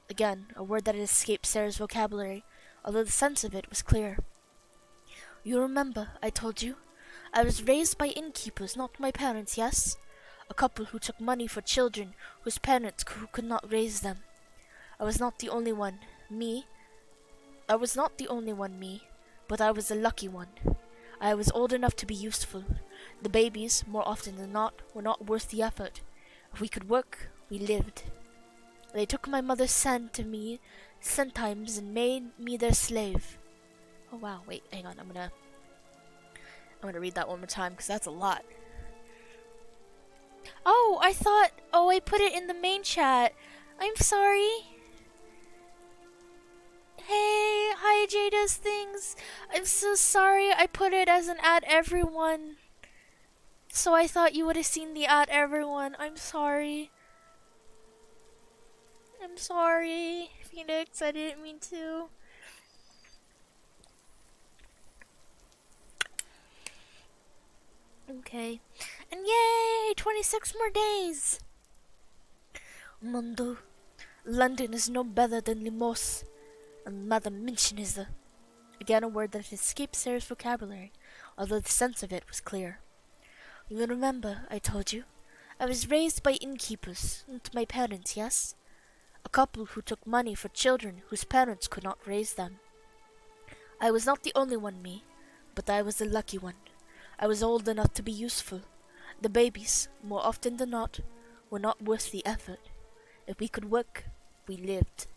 Again, a word that had escaped Sara's vocabulary, although the sense of it was clear. You remember, I told you, I was raised by innkeepers, not my parents, yes? A couple who took money for children whose parents could not raise them. I was not the only one, me, but I was the lucky one. I was old enough to be useful. The babies, more often than not, were not worth the effort. If we could work, we lived. They took my mother's son to me sometimes and made me their slave. Oh wow, wait, hang on, I'm gonna read that one more time because that's a lot. Oh, I put it in the main chat. I'm sorry. Hey, hi Jada's things. I'm so sorry I put it as an at everyone. So I thought you would have seen the at everyone. I'm sorry. I'm sorry, Phoenix, I didn't mean to. Okay. And yay! 26 more days! Mondo, London is no better than Limos, and Madame Minchin is the... Again a word that had escaped Sara's vocabulary, although the sense of it was clear. You remember, I told you, I was raised by innkeepers, not my parents, yes? A couple who took money for children whose parents could not raise them. I was not the only one, me, but I was the lucky one. I was old enough to be useful. The babies, more often than not, were not worth the effort. If we could work, we lived.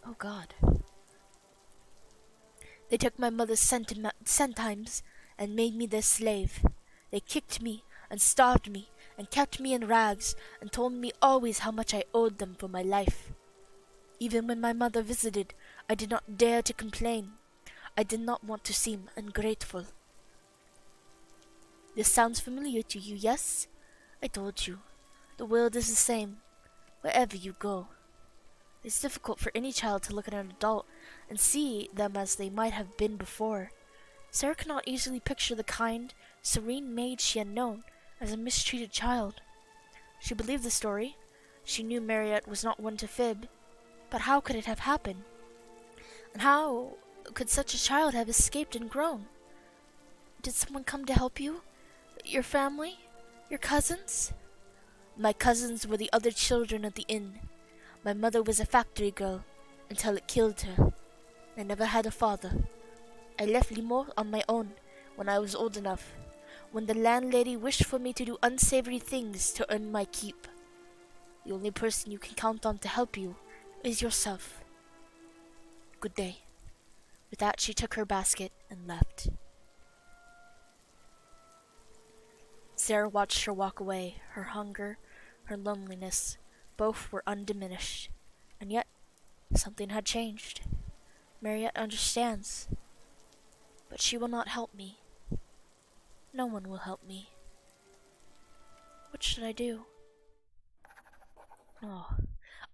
Oh God. They took my mother's centimes and made me their slave. They kicked me and starved me and kept me in rags and told me always how much I owed them for my life. Even when my mother visited, I did not dare to complain. I did not want to seem ungrateful. This sounds familiar to you, yes? I told you. The world is the same, wherever you go. It's difficult for any child to look at an adult and see them as they might have been before. Sara could not easily picture the kind, serene maid she had known as a mistreated child. She believed the story. She knew Mariette was not one to fib. But how could it have happened? And how could such a child have escaped and grown? Did someone come to help you? Your family? Your cousins? My cousins were the other children at the inn. My mother was a factory girl until it killed her. I never had a father. I left Limoux on my own when I was old enough, when the landlady wished for me to do unsavory things to earn my keep. The only person you can count on to help you is yourself. Good day. With that, she took her basket and left. Sara watched her walk away. Her hunger, her loneliness, both were undiminished. And yet, something had changed. Mariette understands. But she will not help me. No one will help me. What should I do? Oh,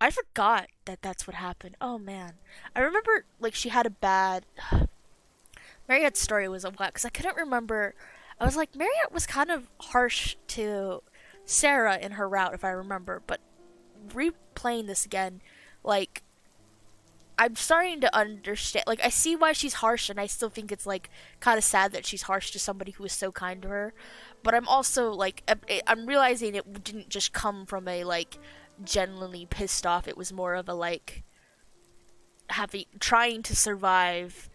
I forgot that that's what happened. Oh man. I remember, like, she had a bad... Mariette's story was a what? Because I couldn't remember... I was like, Mariette was kind of harsh to Sara in her route, if I remember. But replaying this again, like, I'm starting to understand. Like, I see why she's harsh, and I still think it's, like, kind of sad that she's harsh to somebody who was so kind to her. But I'm also, like, I'm realizing it didn't just come from a, like, genuinely pissed off. It was more of a like trying to survive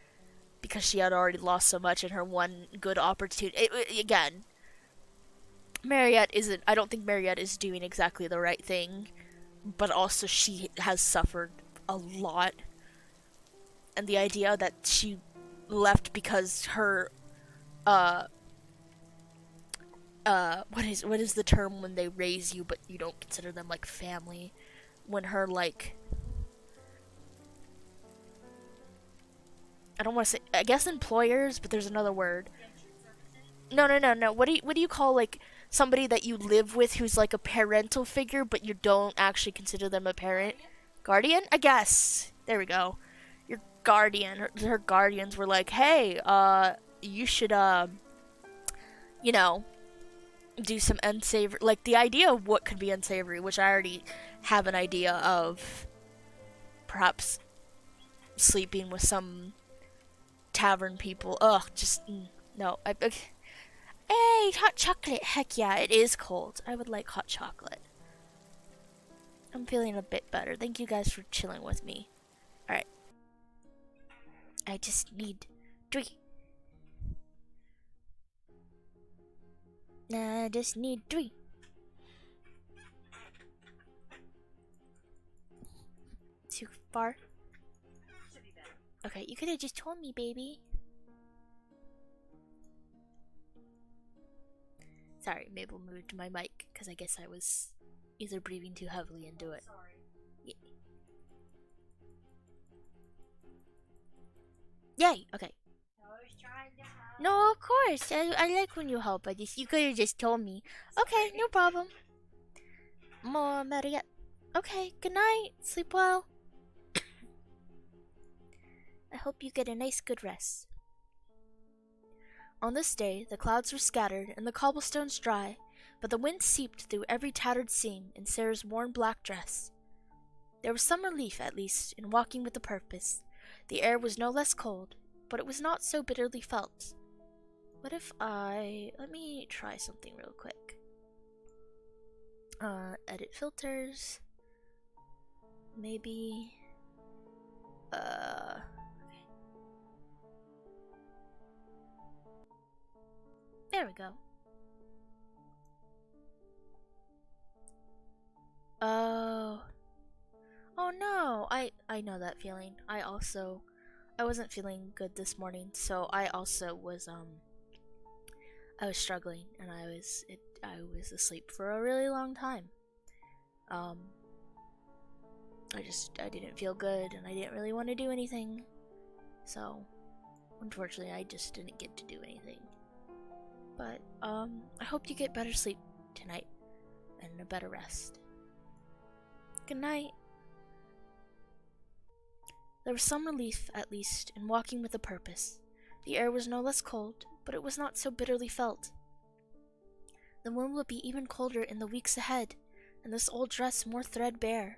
because she had already lost so much in her one good opportunity. Again, Mariette isn't. I don't think Mariette is doing exactly the right thing, but also she has suffered a lot, and the idea that she left because her what is the term when they raise you but you don't consider them like family, when her like, I don't want to say, I guess employers, but there's another word. No. What do you call like somebody that you live with who's like a parental figure, but you don't actually consider them a parent? Guardian, I guess. There we go. Your guardian, her guardians were like, hey, you should, you know, do some unsavory, like the idea of what could be unsavory, which I already have an idea of. Perhaps sleeping with some tavern people. Ugh, just no. Hey, hot chocolate. Heck yeah, it is cold. I would like hot chocolate. I'm feeling a bit better. Thank you guys for chilling with me. Alright. I just need 3. I just need 3. Too far? Okay, you could have just told me, baby. Sorry, Mabel moved my mic because I guess I was either breathing too heavily into it. Yeah. Yay, okay. No, of course. I like when you help. You could have just told me. Okay, no problem. More Mariette. Okay, good night. Sleep well. I hope you get a nice good rest. On this day, the clouds were scattered and the cobblestones dry, but the wind seeped through every tattered seam in Sara's worn black dress. There was some relief, at least, in walking with a purpose. The air was no less cold, but it was not so bitterly felt. What if let me try something real quick. Edit filters. Maybe, okay. There we go. Oh. Oh no, I know that feeling. I wasn't feeling good this morning, so I also was I was struggling, and I was asleep for a really long time. I didn't feel good, and I didn't really want to do anything, so unfortunately I just didn't get to do anything. But I hope you get better sleep tonight and a better rest. Good night. There was some relief, at least, in walking with a purpose. The air was no less cold, but it was not so bitterly felt. The wind would be even colder in the weeks ahead, and this old dress more threadbare.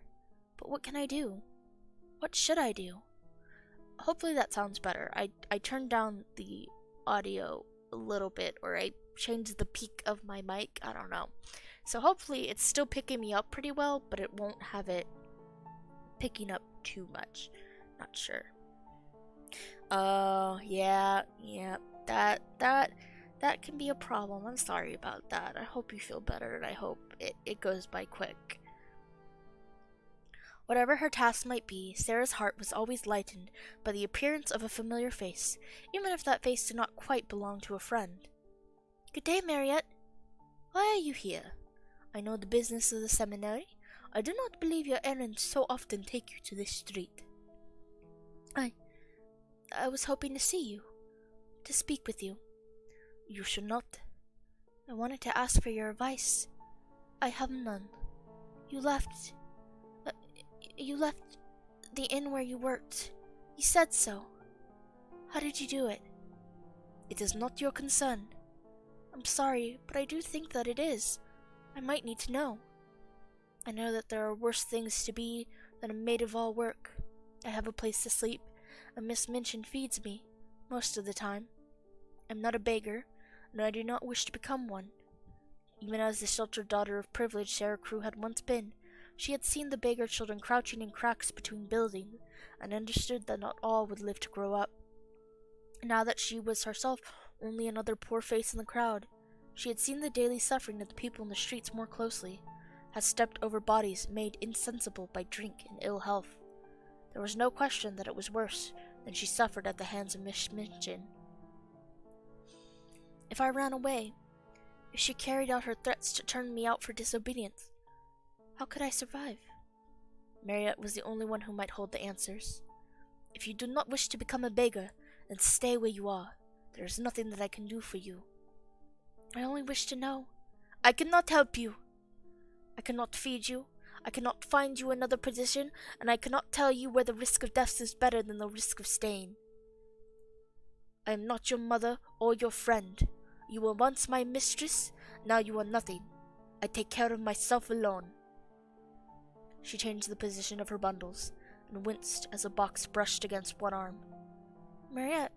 But what can I do? What should I do? Hopefully that sounds better. I turned down the audio a little bit, or I changed the peak of my mic. I don't know. So hopefully it's still picking me up pretty well, but it won't have it picking up too much. Not sure. Yeah, that can be a problem. I'm sorry about that. I hope you feel better, and I hope it goes by quick. Whatever her task might be, Sara's heart was always lightened by the appearance of a familiar face, even if that face did not quite belong to a friend. Good day, Mariette. Why are you here? I know the business of the seminary. I do not believe your errands so often take you to this street. I was hoping to see you, to speak with you. You should not. I wanted to ask for your advice. I have none. You left the inn where you worked. You said so. How did you do it? It is not your concern. I'm sorry, but I do think that it is. I might need to know. I know that there are worse things to be than a maid of all work. I have a place to sleep, and Miss Minchin feeds me, most of the time. I'm not a beggar, and I do not wish to become one. Even as the sheltered daughter of privilege Sara Crewe had once been, She had seen the beggar children crouching in cracks between buildings, and understood that not all would live to grow up. Now that she was herself only another poor face in the crowd, she had seen the daily suffering of the people in the streets more closely, had stepped over bodies made insensible by drink and ill health. There was no question that it was worse than she suffered at the hands of Miss Minchin. If I ran away, if she carried out her threats to turn me out for disobedience, how could I survive? Mariette was the only one who might hold the answers. If you do not wish to become a beggar, then stay where you are. There is nothing that I can do for you. I only wish to know. I cannot help you. I cannot feed you. I cannot find you another position, and I cannot tell you where the risk of death is better than the risk of staying. I am not your mother or your friend. You were once my mistress, now you are nothing. I take care of myself alone. She changed the position of her bundles, and winced as a box brushed against one arm. Mariette,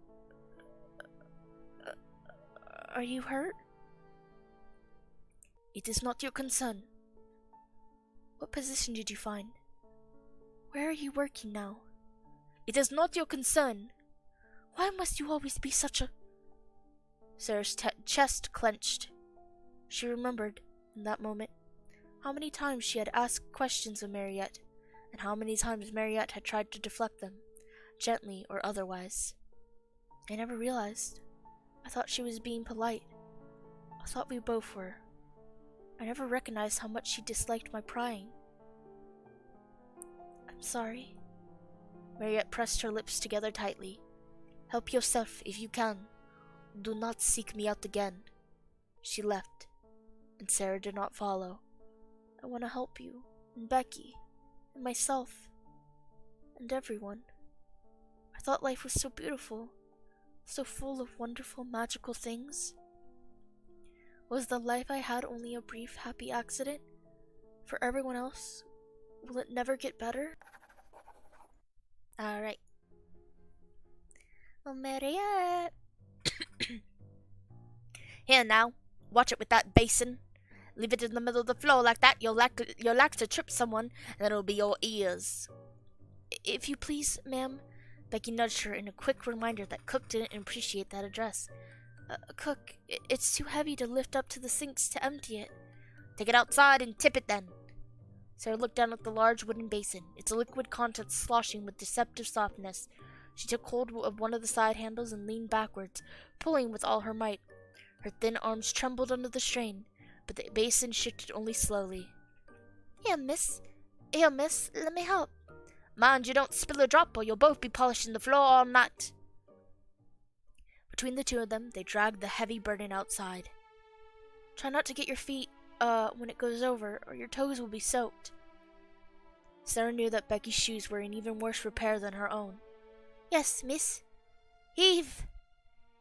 are you hurt? It is not your concern. What position did you find? Where are you working now? It is not your concern. Why must you always be such a... Sara's chest clenched. She remembered, in that moment, how many times she had asked questions of Mariette, and how many times Mariette had tried to deflect them, gently or otherwise. I never realized. I thought she was being polite. I thought we both were. I never recognized how much she disliked my prying. I'm sorry. Mariette pressed her lips together tightly. Help yourself if you can. Do not seek me out again. She left, and Sara did not follow. I want to help you, and Becky, and myself, and everyone. I thought life was so beautiful, so full of wonderful, magical things. Was the life I had only a brief, happy accident? For everyone else, will it never get better? Alright. Oh, Mariette. Here now, watch it with that basin. Leave it in the middle of the floor like that, you'll like to trip someone, and it'll be your ears. If you please, ma'am. Becky nudged her in a quick reminder that Cook didn't appreciate that address. Cook, it's too heavy to lift up to the sinks to empty it. Take it outside and tip it then. Sara looked down at the large wooden basin, its liquid contents sloshing with deceptive softness. She took hold of one of the side handles and leaned backwards, pulling with all her might. Her thin arms trembled under the strain, but the basin shifted only slowly. Here, miss, let me help. Mind you don't spill a drop or you'll both be polishing the floor all night. Between the two of them, they dragged the heavy burden outside. Try not to get your feet, when it goes over, or your toes will be soaked. Sara knew that Becky's shoes were in even worse repair than her own. Yes, miss. Heave!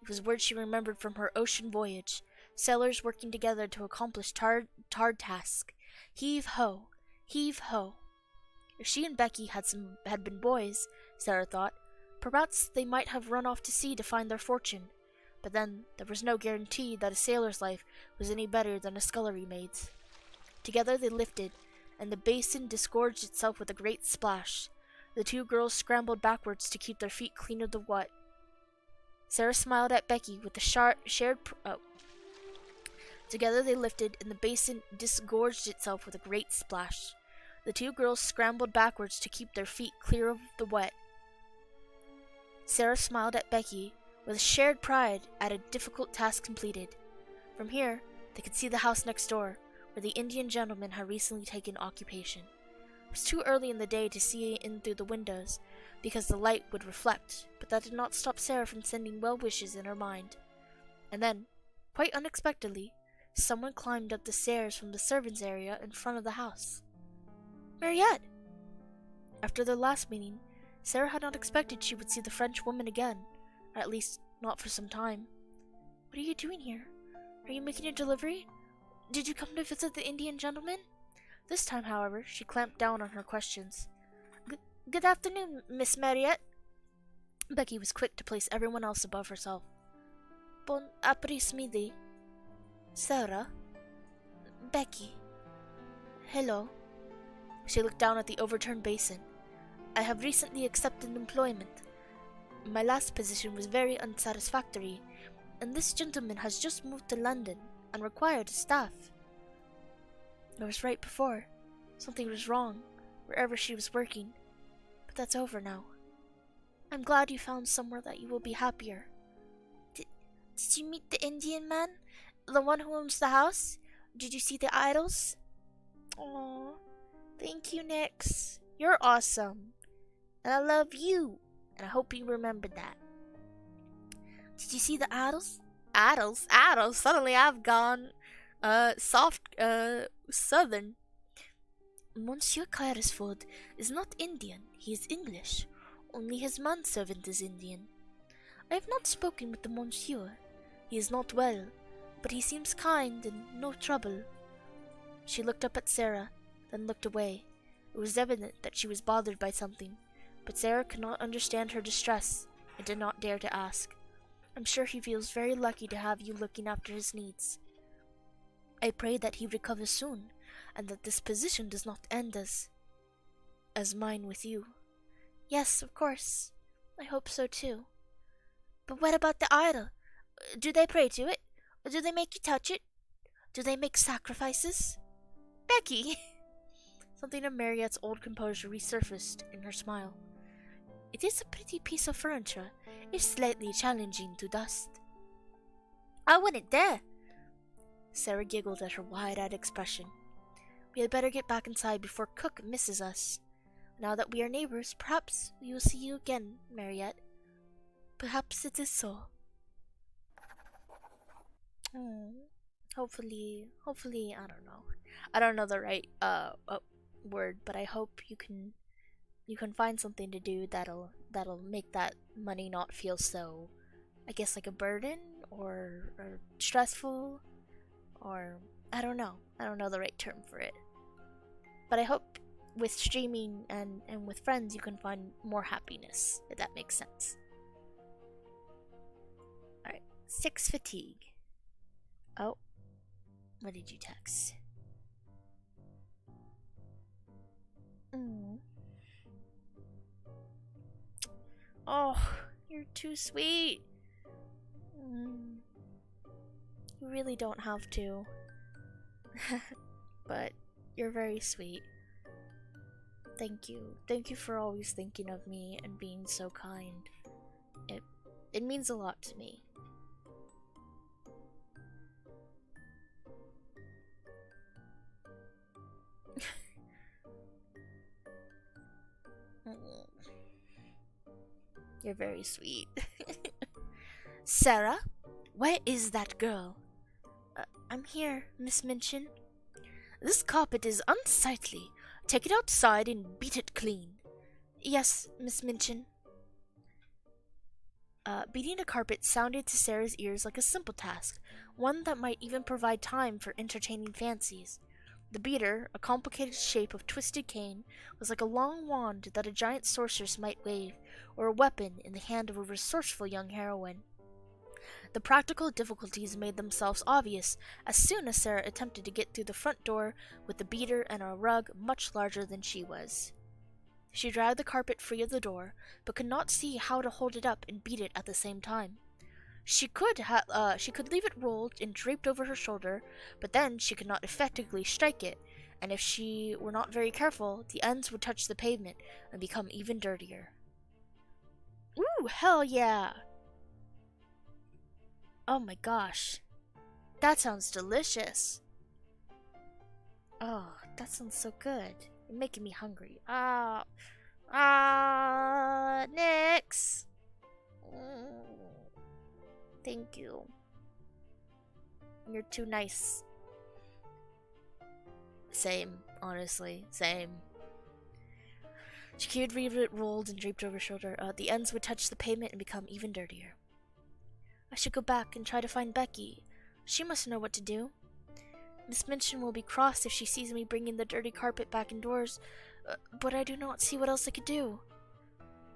It was words she remembered from her ocean voyage, sailors working together to accomplish hard task. Heave ho! Heave ho! If she and Becky had been boys, Sara thought, perhaps they might have run off to sea to find their fortune. But then there was no guarantee that a sailor's life was any better than a scullery maid's. Together they lifted, and the basin disgorged itself with a great splash. The two girls scrambled backwards to keep their feet clean of the wet. Sara smiled at Becky with a Together they lifted, and the basin disgorged itself with a great splash. The two girls scrambled backwards to keep their feet clear of the wet. Sara smiled at Becky with shared pride at a difficult task completed. From here, they could see the house next door, where the Indian gentleman had recently taken occupation. It was too early in the day to see in through the windows, because the light would reflect, but that did not stop Sara from sending well wishes in her mind. And then, quite unexpectedly, someone climbed up the stairs from the servants' area in front of the house. Mariette! After their last meeting, Sara had not expected she would see the French woman again, or at least not for some time. What are you doing here? Are you making a delivery? Did you come to visit the Indian gentleman? This time, however, she clamped down on her questions. Good afternoon, Miss Mariette. Becky was quick to place everyone else above herself. Bon après-midi. Sara. Becky. Hello. She looked down at the overturned basin. I have recently accepted employment. My last position was very unsatisfactory, and this gentleman has just moved to London and required a staff. I was right before. Something was wrong, wherever she was working. But that's over now. I'm glad you found somewhere that you will be happier. Did you meet the Indian man? The one who owns the house? Did you see the idols? Aww. Thank you, Nix. You're awesome. And I love you. And I hope you remember that. Did you see the idols? Idols? Idols? Suddenly I've gone, soft, southern. Monsieur Carrisford is not Indian. He is English. Only his manservant is Indian. I have not spoken with the monsieur. He is not well, but he seems kind and no trouble. She looked up at Sara, then looked away. It was evident that she was bothered by something, but Sara could not understand her distress and did not dare to ask. I'm sure he feels very lucky to have you looking after his needs. I pray that he recovers soon, and that this position does not end as mine with you. Yes, of course. I hope so too. But what about the idol? Do they pray to it? Or do they make you touch it? Do they make sacrifices? Becky! Something of Mariette's old composure resurfaced in her smile. It is a pretty piece of furniture, if slightly challenging to dust. I wouldn't dare! Sara giggled at her wide-eyed expression. We had better get back inside before Cook misses us. Now that we are neighbors, perhaps we will see you again, Mariette. Perhaps it is so. Hopefully, I don't know. I don't know the right word, but I hope you can find something to do that'll make that money not feel so, I guess, like a burden or stressful, or I don't know the right term for it. But I hope with streaming and with friends you can find more happiness, if that makes sense. Alright, 6 fatigue. Oh, what did you text? Oh, you're too sweet. You really don't have to. But you're very sweet. Thank you. Thank you for always thinking of me and being so kind. It means a lot to me. You're very sweet. Sara, where is that girl? I'm here, Miss Minchin. This carpet is unsightly. Take it outside and beat it clean. Yes, Miss Minchin. Beating a carpet sounded to Sara's ears like a simple task, one that might even provide time for entertaining fancies. The beater, a complicated shape of twisted cane, was like a long wand that a giant sorceress might wave, or a weapon in the hand of a resourceful young heroine. The practical difficulties made themselves obvious as soon as Sara attempted to get through the front door with the beater and a rug much larger than she was. She dragged the carpet free of the door, but could not see how to hold it up and beat it at the same time. She could leave it rolled and draped over her shoulder, but then she could not effectively strike it, and if she were not very careful, the ends would touch the pavement and become even dirtier. Ooh, hell yeah! Oh my gosh. That sounds delicious. Oh, that sounds so good. You're making me hungry. Nix! Thank you. You're too nice. Same, honestly, same. She carried it rolled and draped over her shoulder. The ends would touch the pavement and become even dirtier. I should go back and try to find Becky. She must know what to do. Miss Minchin will be cross if she sees me bringing the dirty carpet back indoors, but I do not see what else I could do.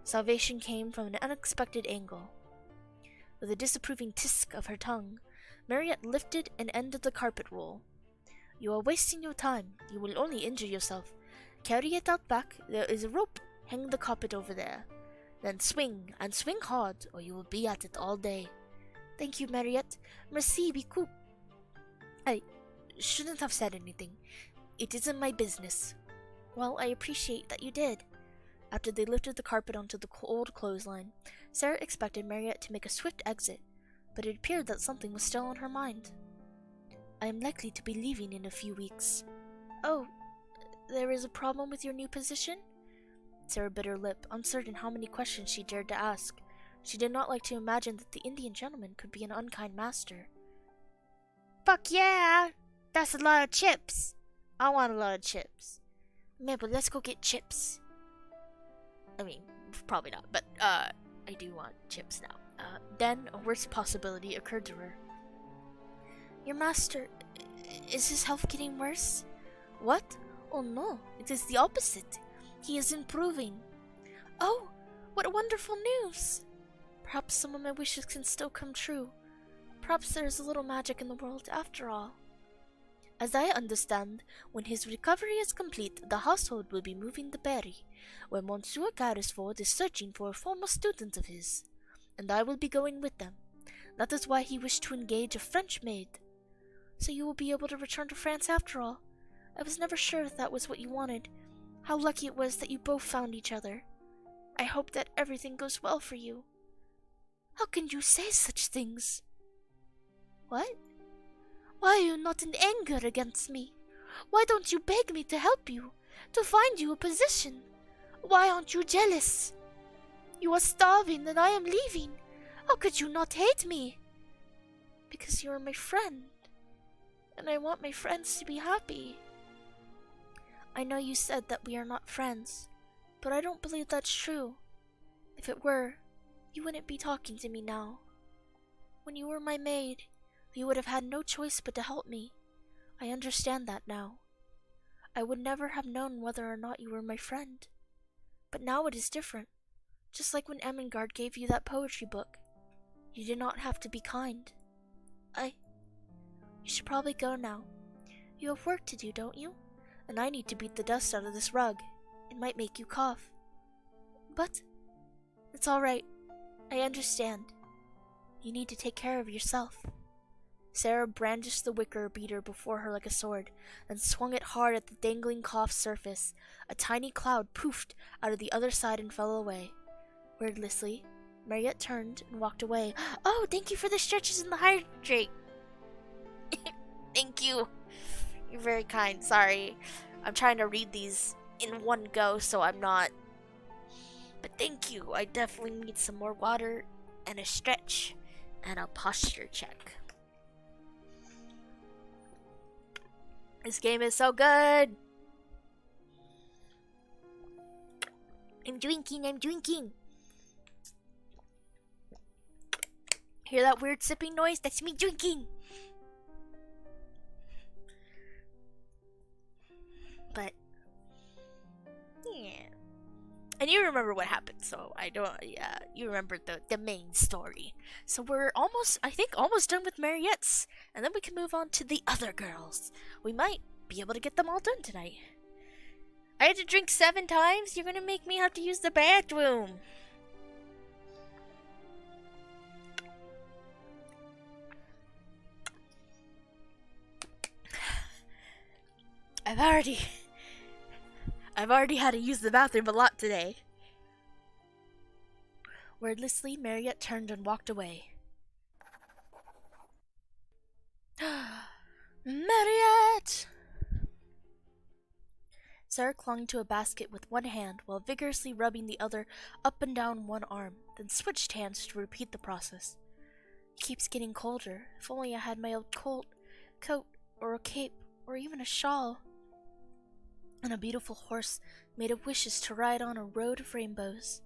Salvation came from an unexpected angle. With a disapproving tisk of her tongue, Mariette lifted an end of the carpet roll. You are wasting your time. You will only injure yourself. Carry it out back. There is a rope. Hang the carpet over there. Then swing, and swing hard, or you will be at it all day. Thank you, Mariette. Merci beaucoup. I shouldn't have said anything. It isn't my business. Well, I appreciate that you did. After they lifted the carpet onto the old clothesline, Sara expected Mariette to make a swift exit, but it appeared that something was still on her mind. I am likely to be leaving in a few weeks. Oh, there is a problem with your new position? Sara bit her lip, uncertain how many questions she dared to ask. She did not like to imagine that the Indian gentleman could be an unkind master. Fuck yeah! That's a lot of chips! I want a lot of chips. Mabel, let's go get chips. I mean, probably not, but I do want chips now. Then a worse possibility occurred to her. Your master, is his health getting worse? What? Oh no, it is the opposite. He is improving. Oh, what wonderful news! Perhaps some of my wishes can still come true. Perhaps there is a little magic in the world after all. As I understand, when his recovery is complete, the household will be moving to Paris, where Monsieur Carrisford is searching for a former student of his, and I will be going with them. That is why he wished to engage a French maid. So you will be able to return to France after all. I was never sure if that was what you wanted. How lucky it was that you both found each other. I hope that everything goes well for you. How can you say such things? What? Why are you not in anger against me? Why don't you beg me to help you, to find you a position? Why aren't you jealous? You are starving and I am leaving. How could you not hate me? Because you are my friend, and I want my friends to be happy. I know you said that we are not friends, but I don't believe that's true. If it were, you wouldn't be talking to me now. When you were my maid, you would have had no choice but to help me. I understand that now. I would never have known whether or not you were my friend. But now it is different. Just like when Ermengarde gave you that poetry book. You did not have to be kind. You should probably go now. You have work to do, don't you? And I need to beat the dust out of this rug. It might make you cough. But it's all right. I understand. You need to take care of yourself. Sara brandished the wicker beater before her like a sword, and swung it hard at the dangling cloth surface. A tiny cloud poofed out of the other side and fell away. Wordlessly, Mariette turned and walked away. Oh, thank you for the stretches and the hydrate. Thank you. You're very kind. Sorry. I'm trying to read these in one go, so I'm not. But thank you. I definitely need some more water and a stretch and a posture check. This game is so good. I'm drinking. Hear that weird sipping noise? That's me drinking. But yeah, and you remember what happened, so I don't. Yeah, you remember the main story. So we're almost done with Mariette's, and then we can move on to the other girls. We might be able to get them all done tonight. I had to drink 7 times. You're gonna make me have to use the bathroom. I've already had to use the bathroom a lot today. Wordlessly, Mariette turned and walked away. Mariette! Sara clung to a basket with one hand while vigorously rubbing the other up and down one arm, then switched hands to repeat the process. It keeps getting colder. If only I had my old coat, or a cape, or even a shawl. And a beautiful horse made of wishes to ride on a road of rainbows.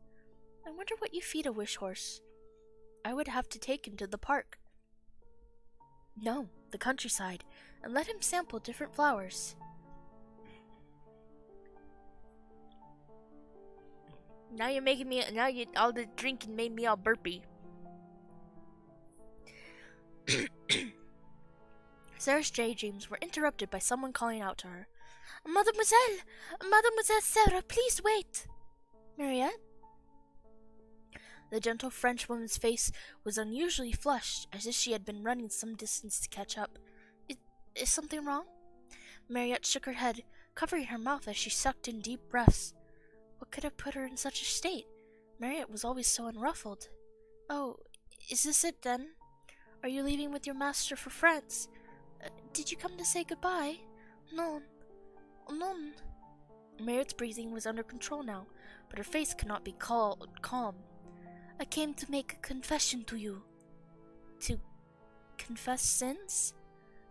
I wonder what you feed a wish horse. I would have to take him to the park. No, the countryside, and let him sample different flowers. Now you're making me. All the drinking made me all burpy. Sara's daydreams were interrupted by someone calling out to her. Mademoiselle! Mademoiselle Sara, please wait! Mariette? The gentle Frenchwoman's face was unusually flushed, as if she had been running some distance to catch up. Is something wrong? Mariette shook her head, covering her mouth as she sucked in deep breaths. What could have put her in such a state? Mariette was always so unruffled. Oh, is this it then? Are you leaving with your master for France? Did you come to say goodbye? Non. Non. Mariette's breathing was under control now, but her face could not be called calm. I came to make a confession to you. To confess sins?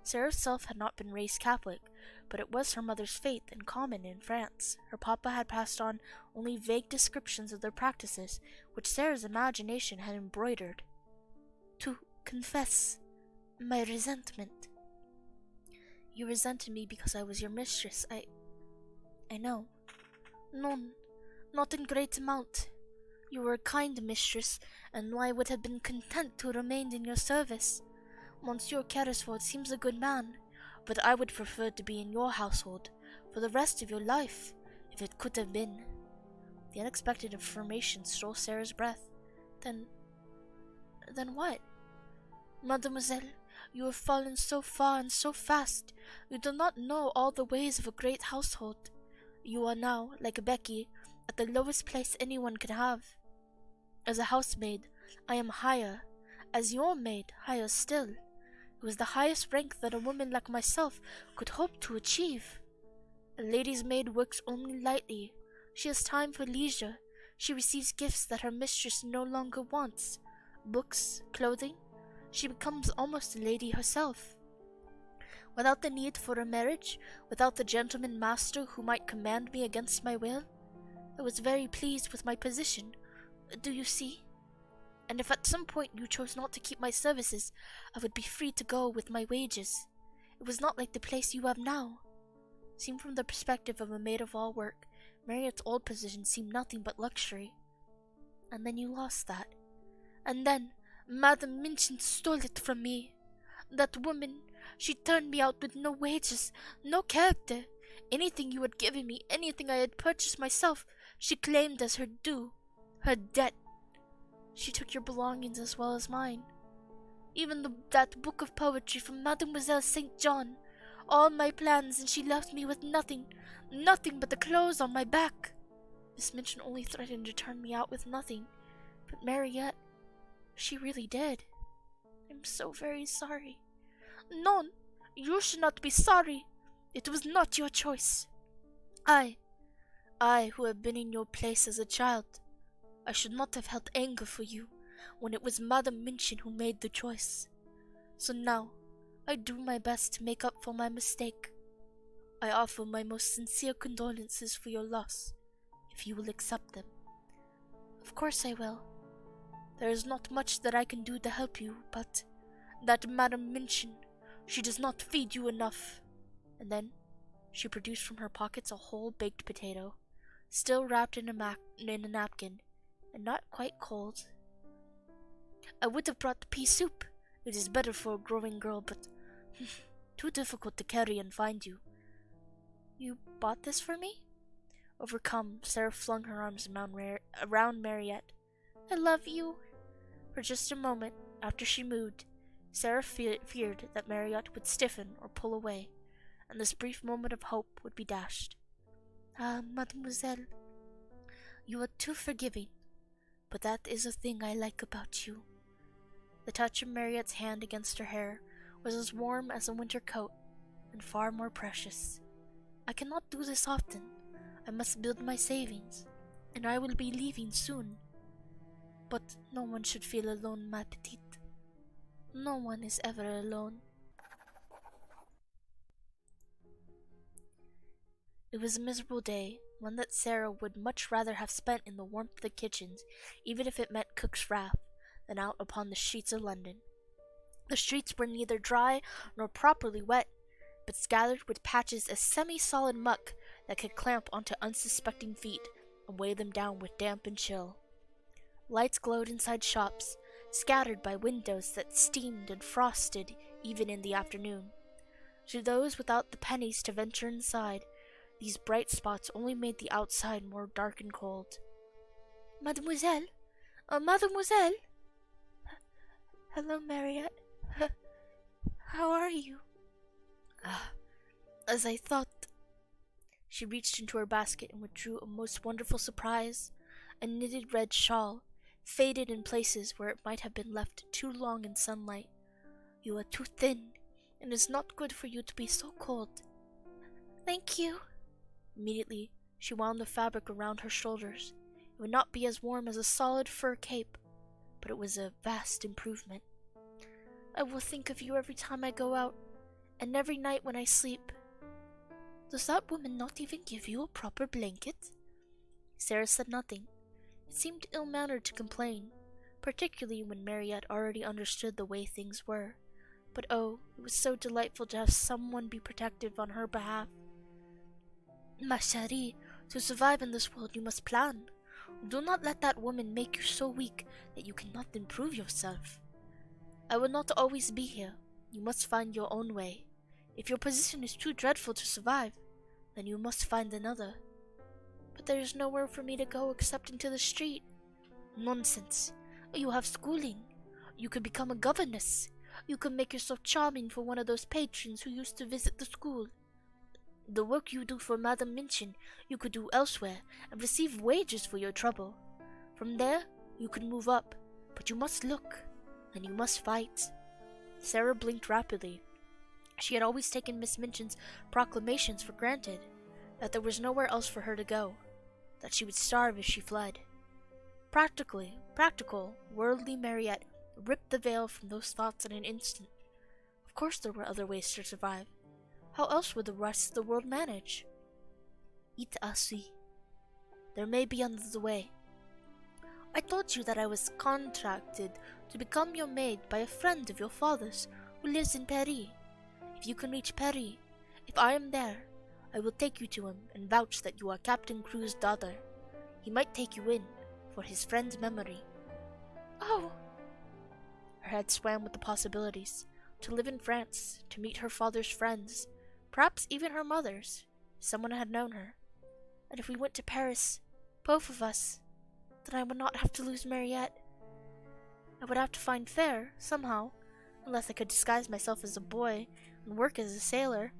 Sara herself had not been raised Catholic, but it was her mother's faith and common in France. Her papa had passed on only vague descriptions of their practices, which Sara's imagination had embroidered. To confess my resentment. You resented me because I was your mistress. I know. None, not in great amount. You were a kind mistress, and I would have been content to remain in your service. Monsieur Carrisford seems a good man, but I would prefer to be in your household for the rest of your life, if it could have been. The unexpected information stole Sara's breath. Then what? Mademoiselle, you have fallen so far and so fast. You do not know all the ways of a great household. You are now, like Becky, at the lowest place anyone can have. As a housemaid, I am higher. As your maid, higher still. It was the highest rank that a woman like myself could hope to achieve. A lady's maid works only lightly. She has time for leisure. She receives gifts that her mistress no longer wants. Books, clothing. She becomes almost a lady herself. Without the need for a marriage, without the gentleman master who might command me against my will, I was very pleased with my position. Do you see? And if at some point you chose not to keep my services, I would be free to go with my wages. It was not like the place you have now. Seen from the perspective of a maid-of-all-work, Mariette's old position seemed nothing but luxury. And then you lost that. And then Madame Minchin stole it from me. That woman, she turned me out with no wages, no character. Anything you had given me, anything I had purchased myself, she claimed as her due, her debt. She took your belongings as well as mine. Even that book of poetry from Mademoiselle St. John. All my plans, and she left me with nothing but the clothes on my back. Miss Minchin only threatened to turn me out with nothing, but Mariette, she really did. I'm so very sorry. Non, you should not be sorry. It was not your choice. I who have been in your place as a child, I should not have held anger for you when it was Madame Minchin who made the choice. So now, I do my best to make up for my mistake. I offer my most sincere condolences for your loss, if you will accept them. Of course I will. There is not much that I can do to help you, but that Madame Minchin, she does not feed you enough. And then she produced from her pockets a whole baked potato, still wrapped in a napkin, and not quite cold. I would have brought pea soup. It is better for a growing girl, but too difficult to carry and find you. You bought this for me? Overcome, Sara flung her arms around Mariette. I love you. For just a moment, after she moved, Sara feared that Mariette would stiffen or pull away, and this brief moment of hope would be dashed. Ah, mademoiselle, you are too forgiving, but that is a thing I like about you. The touch of Mariette's hand against her hair was as warm as a winter coat, and far more precious. I cannot do this often. I must build my savings, and I will be leaving soon. But no one should feel alone, ma petite. No one is ever alone. It was a miserable day, one that Sara would much rather have spent in the warmth of the kitchens, even if it meant cook's wrath, than out upon the streets of London. The streets were neither dry nor properly wet, but scattered with patches of semi-solid muck that could clamp onto unsuspecting feet and weigh them down with damp and chill. Lights glowed inside shops, scattered by windows that steamed and frosted even in the afternoon. To those without the pennies to venture inside, These bright spots only made the outside more dark and cold. Mademoiselle? Mademoiselle? Hello, Mariette. How are you? As I thought. She reached into her basket and withdrew a most wonderful surprise, a knitted red shawl, faded in places where it might have been left too long in sunlight. You are too thin, and it is not good for you to be so cold. Thank you. Immediately, she wound the fabric around her shoulders. It would not be as warm as a solid fur cape, but it was a vast improvement. I will think of you every time I go out, and every night when I sleep. Does that woman not even give you a proper blanket? Sara said nothing. It seemed ill-mannered to complain, particularly when Mariette already understood the way things were. But oh, it was so delightful to have someone be protective on her behalf. Ma chérie, to survive in this world you must plan. Do not let that woman make you so weak that you cannot improve yourself. I will not always be here. You must find your own way. If your position is too dreadful to survive, then you must find another. But there is nowhere for me to go except into the street. Nonsense. You have schooling. You could become a governess. You could make yourself charming for one of those patrons who used to visit the school. The work you do for Madame Minchin you could do elsewhere and receive wages for your trouble. From there, you could move up, but you must look, and you must fight. Sara blinked rapidly. She had always taken Miss Minchin's proclamations for granted, that there was nowhere else for her to go, that she would starve if she fled. Practical, worldly Mariette ripped the veil from those thoughts in an instant. Of course there were other ways to survive. How else would the rest of the world manage? It ainsi. There may be another way. I told you that I was contracted to become your maid by a friend of your father's who lives in Paris. If you can reach Paris, if I am there, I will take you to him and vouch that you are Captain Crew's daughter. He might take you in, for his friend's memory. Oh! Her head swam with the possibilities. To live in France, to meet her father's friends, perhaps even her mother's. Someone had known her. And if we went to Paris, both of us, then I would not have to lose Mariette. I would have to find fare, somehow, unless I could disguise myself as a boy and work as a sailor.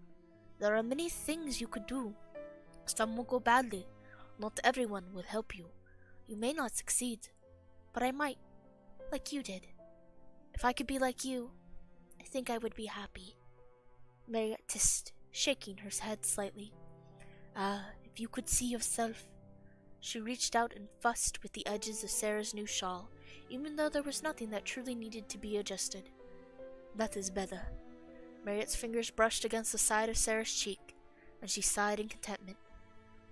There are many things you could do. Some will go badly. Not everyone will help you. You may not succeed, but I might, like you did. If I could be like you, I think I would be happy. Mariette hissed, shaking her head slightly. If you could see yourself. She reached out and fussed with the edges of Sara's new shawl, even though there was nothing that truly needed to be adjusted. That is better. Mariette's fingers brushed against the side of Sara's cheek, and she sighed in contentment.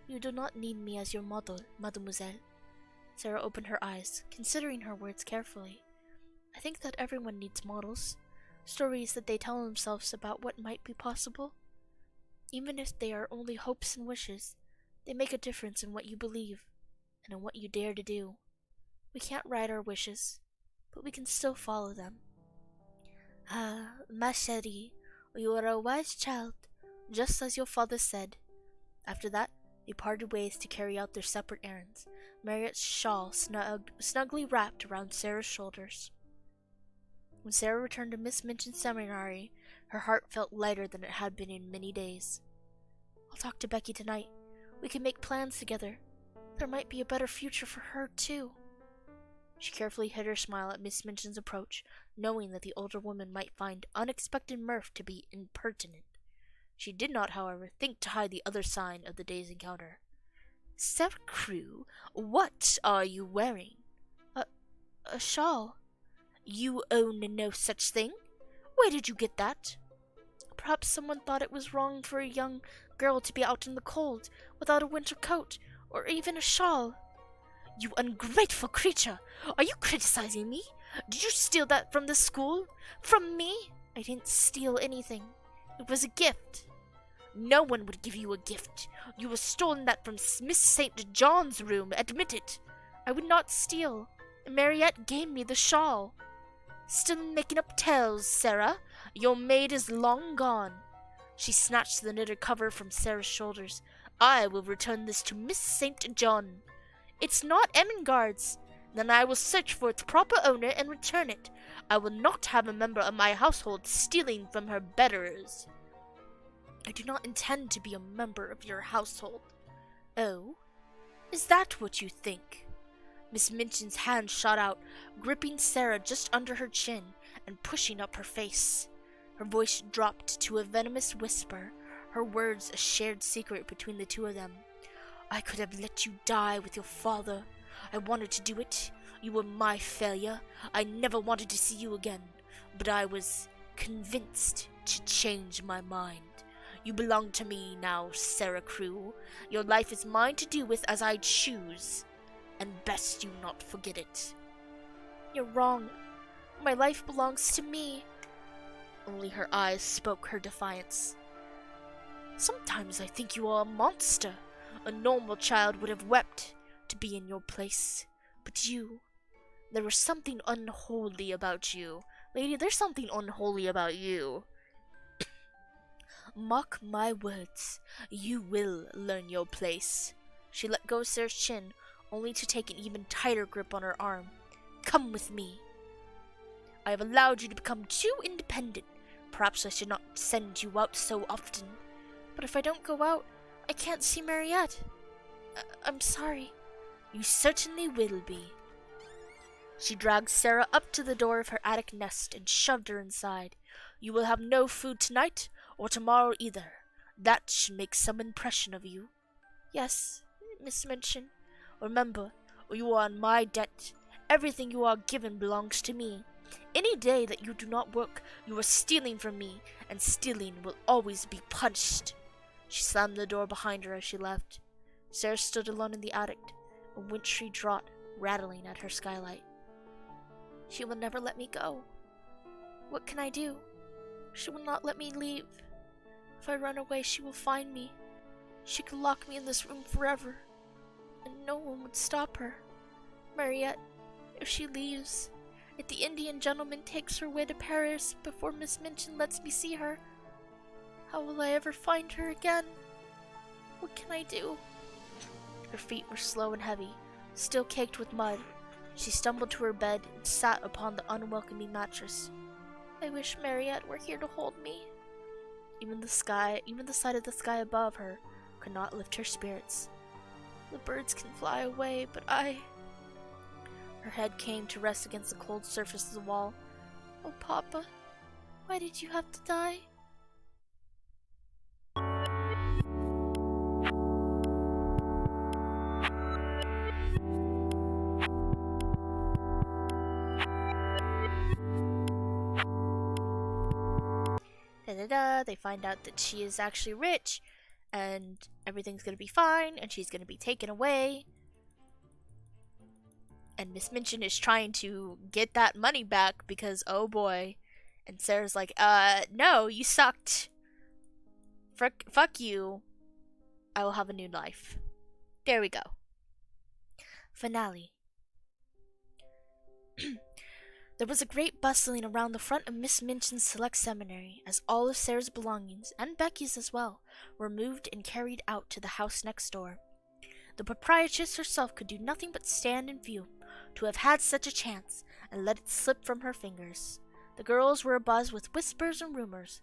You do not need me as your model, mademoiselle. Sara opened her eyes, considering her words carefully. I think that everyone needs models, stories that they tell themselves about what might be possible. Even if they are only hopes and wishes, they make a difference in what you believe, and in what you dare to do. We can't write our wishes, but we can still follow them. Ma chérie, you are a wise child, just as your father said. After that, they parted ways to carry out their separate errands, Mariette's shawl snugly wrapped around Sara's shoulders. When Sara returned to Miss Minchin's seminary, her heart felt lighter than it had been in many days. I'll talk to Becky tonight. We can make plans together. There might be a better future for her, too. She carefully hid her smile at Miss Minchin's approach, knowing that the older woman might find unexpected mirth to be impertinent. She did not, however, think to hide the other sign of the day's encounter. Sara Crew, what are you wearing? A shawl. You own no such thing? Where did you get that? Perhaps someone thought it was wrong for a young girl to be out in the cold, without a winter coat, or even a shawl. You ungrateful creature! Are you criticizing me? Did you steal that from the school? From me? I didn't steal anything. It was a gift. No one would give you a gift. You have stolen that from Miss St. John's room. Admit it. I would not steal. Mariette gave me the shawl. Still making up tales, Sara. Your maid is long gone. She snatched the knitted cover from Sara's shoulders. I will return this to Miss St. John. It's not Ermengarde's. Then I will search for its proper owner and return it. I will not have a member of my household stealing from her betters. I do not intend to be a member of your household. Oh? Is that what you think? Miss Minchin's hand shot out, gripping Sara just under her chin and pushing up her face. Her voice dropped to a venomous whisper, her words a shared secret between the two of them. I could have let you die with your father. I wanted to do it. You were my failure. I never wanted to see you again, but I was convinced to change my mind. You belong to me now, Sara Crew. Your life is mine to do with as I choose, and best you not forget it. You're wrong. My life belongs to me. Only her eyes spoke her defiance. Sometimes I think you are a monster. A normal child would have wept to be in your place. But you, there was something unholy about you. Lady, there's something unholy about you. Mark my words, you will learn your place. She let go of Sara's chin, only to take an even tighter grip on her arm. Come with me. I have allowed you to become too independent. Perhaps I should not send you out so often. But if I don't go out, I can't see Mariette. I'm sorry. You certainly will be. She dragged Sara up to the door of her attic nest and shoved her inside. You will have no food tonight, or tomorrow either. That should make some impression of you. Yes, Miss Minchin. Remember, you are on my debt. Everything you are given belongs to me. Any day that you do not work, you are stealing from me, and stealing will always be punished. She slammed the door behind her as she left. Sara stood alone in the attic, a wintry draught rattling at her skylight. She will never let me go. What can I do? She will not let me leave. If I run away, she will find me. She could lock me in this room forever, and no one would stop her. Mariette, if she leaves, if the Indian gentleman takes her away to Paris before Miss Minchin lets me see her, how will I ever find her again? What can I do? Her feet were slow and heavy, still caked with mud. She stumbled to her bed and sat upon the unwelcoming mattress. I wish Mariette were here to hold me. Even the sight of the sky above her could not lift her spirits. The birds can fly away, but I... Her head came to rest against the cold surface of the wall. Oh, Papa, why did you have to die? They find out that she is actually rich, and everything's gonna be fine, and she's gonna be taken away. And Miss Minchin is trying to get that money back because, oh boy. And Sara's like, no, you sucked. Fuck you. I will have a new life. There we go. Finale. There was a great bustling around the front of Miss Minchin's select seminary, as all of Sara's belongings, and Becky's as well, were moved and carried out to the house next door. The proprietress herself could do nothing but stand and fume, to have had such a chance, and let it slip from her fingers. The girls were abuzz with whispers and rumors.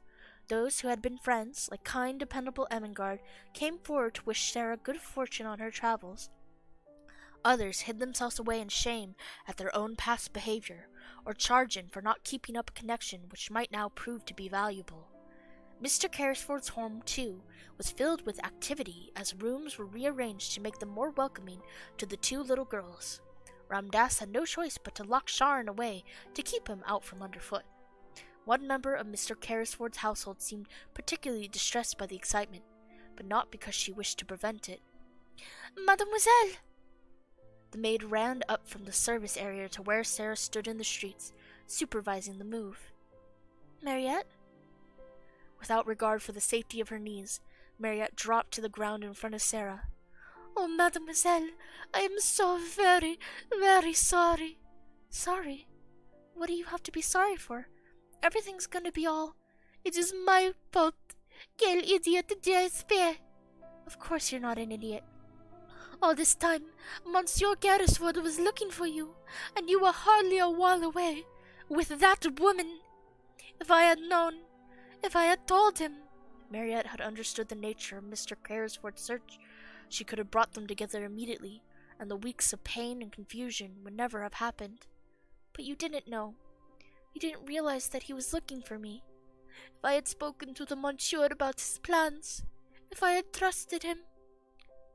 Those who had been friends, like kind, dependable Ermengarde, came forward to wish Sara good fortune on her travels. Others hid themselves away in shame at their own past behavior, or charging for not keeping up a connection which might now prove to be valuable. Mr. Carrisford's home, too, was filled with activity as rooms were rearranged to make them more welcoming to the two little girls. Ram Dass had no choice but to lock Sharon away to keep him out from underfoot. One member of Mr. Carrisford's household seemed particularly distressed by the excitement, but not because she wished to prevent it. Mademoiselle! The maid ran up from the service area to where Sara stood in the streets, supervising the move. Mariette? Without regard for the safety of her knees, Mariette dropped to the ground in front of Sara. Oh, mademoiselle, I am so very, very sorry. Sorry? What do you have to be sorry for? Everything's gonna be all... It is my fault. Quel idiot d'espère. Of course you're not an idiot. All this time, Monsieur Carrisford was looking for you, and you were hardly a while away with that woman. If I had known, if I had told him. Mariette had understood the nature of Mr. Carrisford's search. She could have brought them together immediately, and the weeks of pain and confusion would never have happened. But you didn't know. You didn't realize that he was looking for me. If I had spoken to the Monsieur about his plans, if I had trusted him,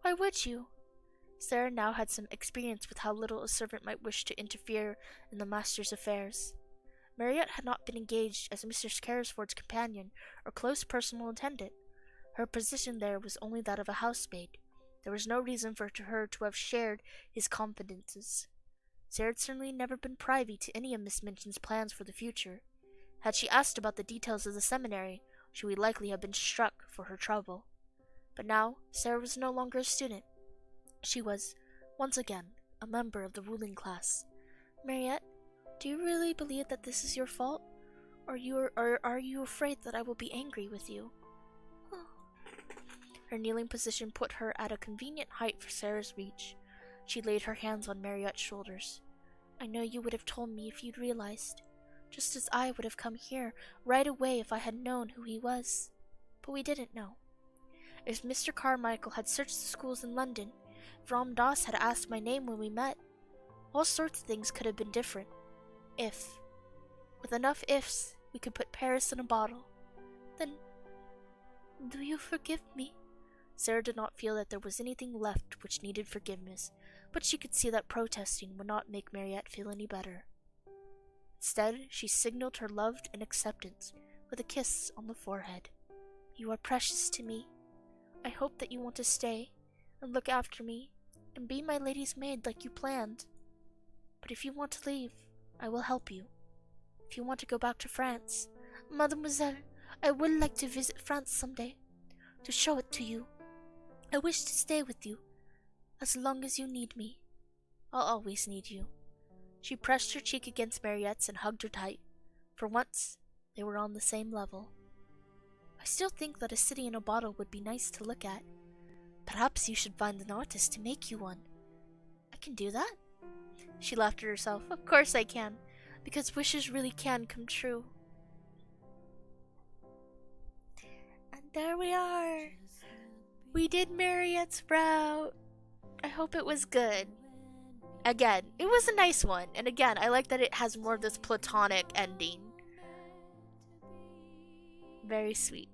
why would you? Sara now had some experience with how little a servant might wish to interfere in the master's affairs. Mariette had not been engaged as Mr. Carrisford's companion or close personal attendant. Her position there was only that of a housemaid. There was no reason for her to have shared his confidences. Sara had certainly never been privy to any of Miss Minchin's plans for the future. Had she asked about the details of the seminary, she would likely have been struck for her trouble. But now, Sara was no longer a student. She was, once again, a member of the ruling class. Mariette, do you really believe that this is your fault? Or are you afraid that I will be angry with you? Oh. Her kneeling position put her at a convenient height for Sara's reach. She laid her hands on Mariette's shoulders. I know you would have told me if you'd realized, just as I would have come here right away if I had known who he was. But we didn't know. If Mr. Carmichael had searched the schools in London, if Ram Dass had asked my name when we met, all sorts of things could have been different. If, with enough ifs, we could put Paris in a bottle, then do you forgive me? Sara did not feel that there was anything left which needed forgiveness, but she could see that protesting would not make Mariette feel any better. Instead, she signaled her love and acceptance with a kiss on the forehead. You are precious to me. I hope that you want to stay and look after me and be my lady's maid like you planned. But if you want to leave, I will help you. If you want to go back to France, Mademoiselle, I would like to visit France someday, to show it to you. I wish to stay with you, as long as you need me. I'll always need you. She pressed her cheek against Mariette's and hugged her tight. For once, they were on the same level. I still think that a city in a bottle would be nice to look at. Perhaps you should find an artist to make you one. I can do that? She laughed at herself. Of course I can, because wishes really can come true. And there we are. We did Mariette's route. I hope it was good. Again, it was a nice one. And again, I like that it has more of this platonic ending. Very sweet.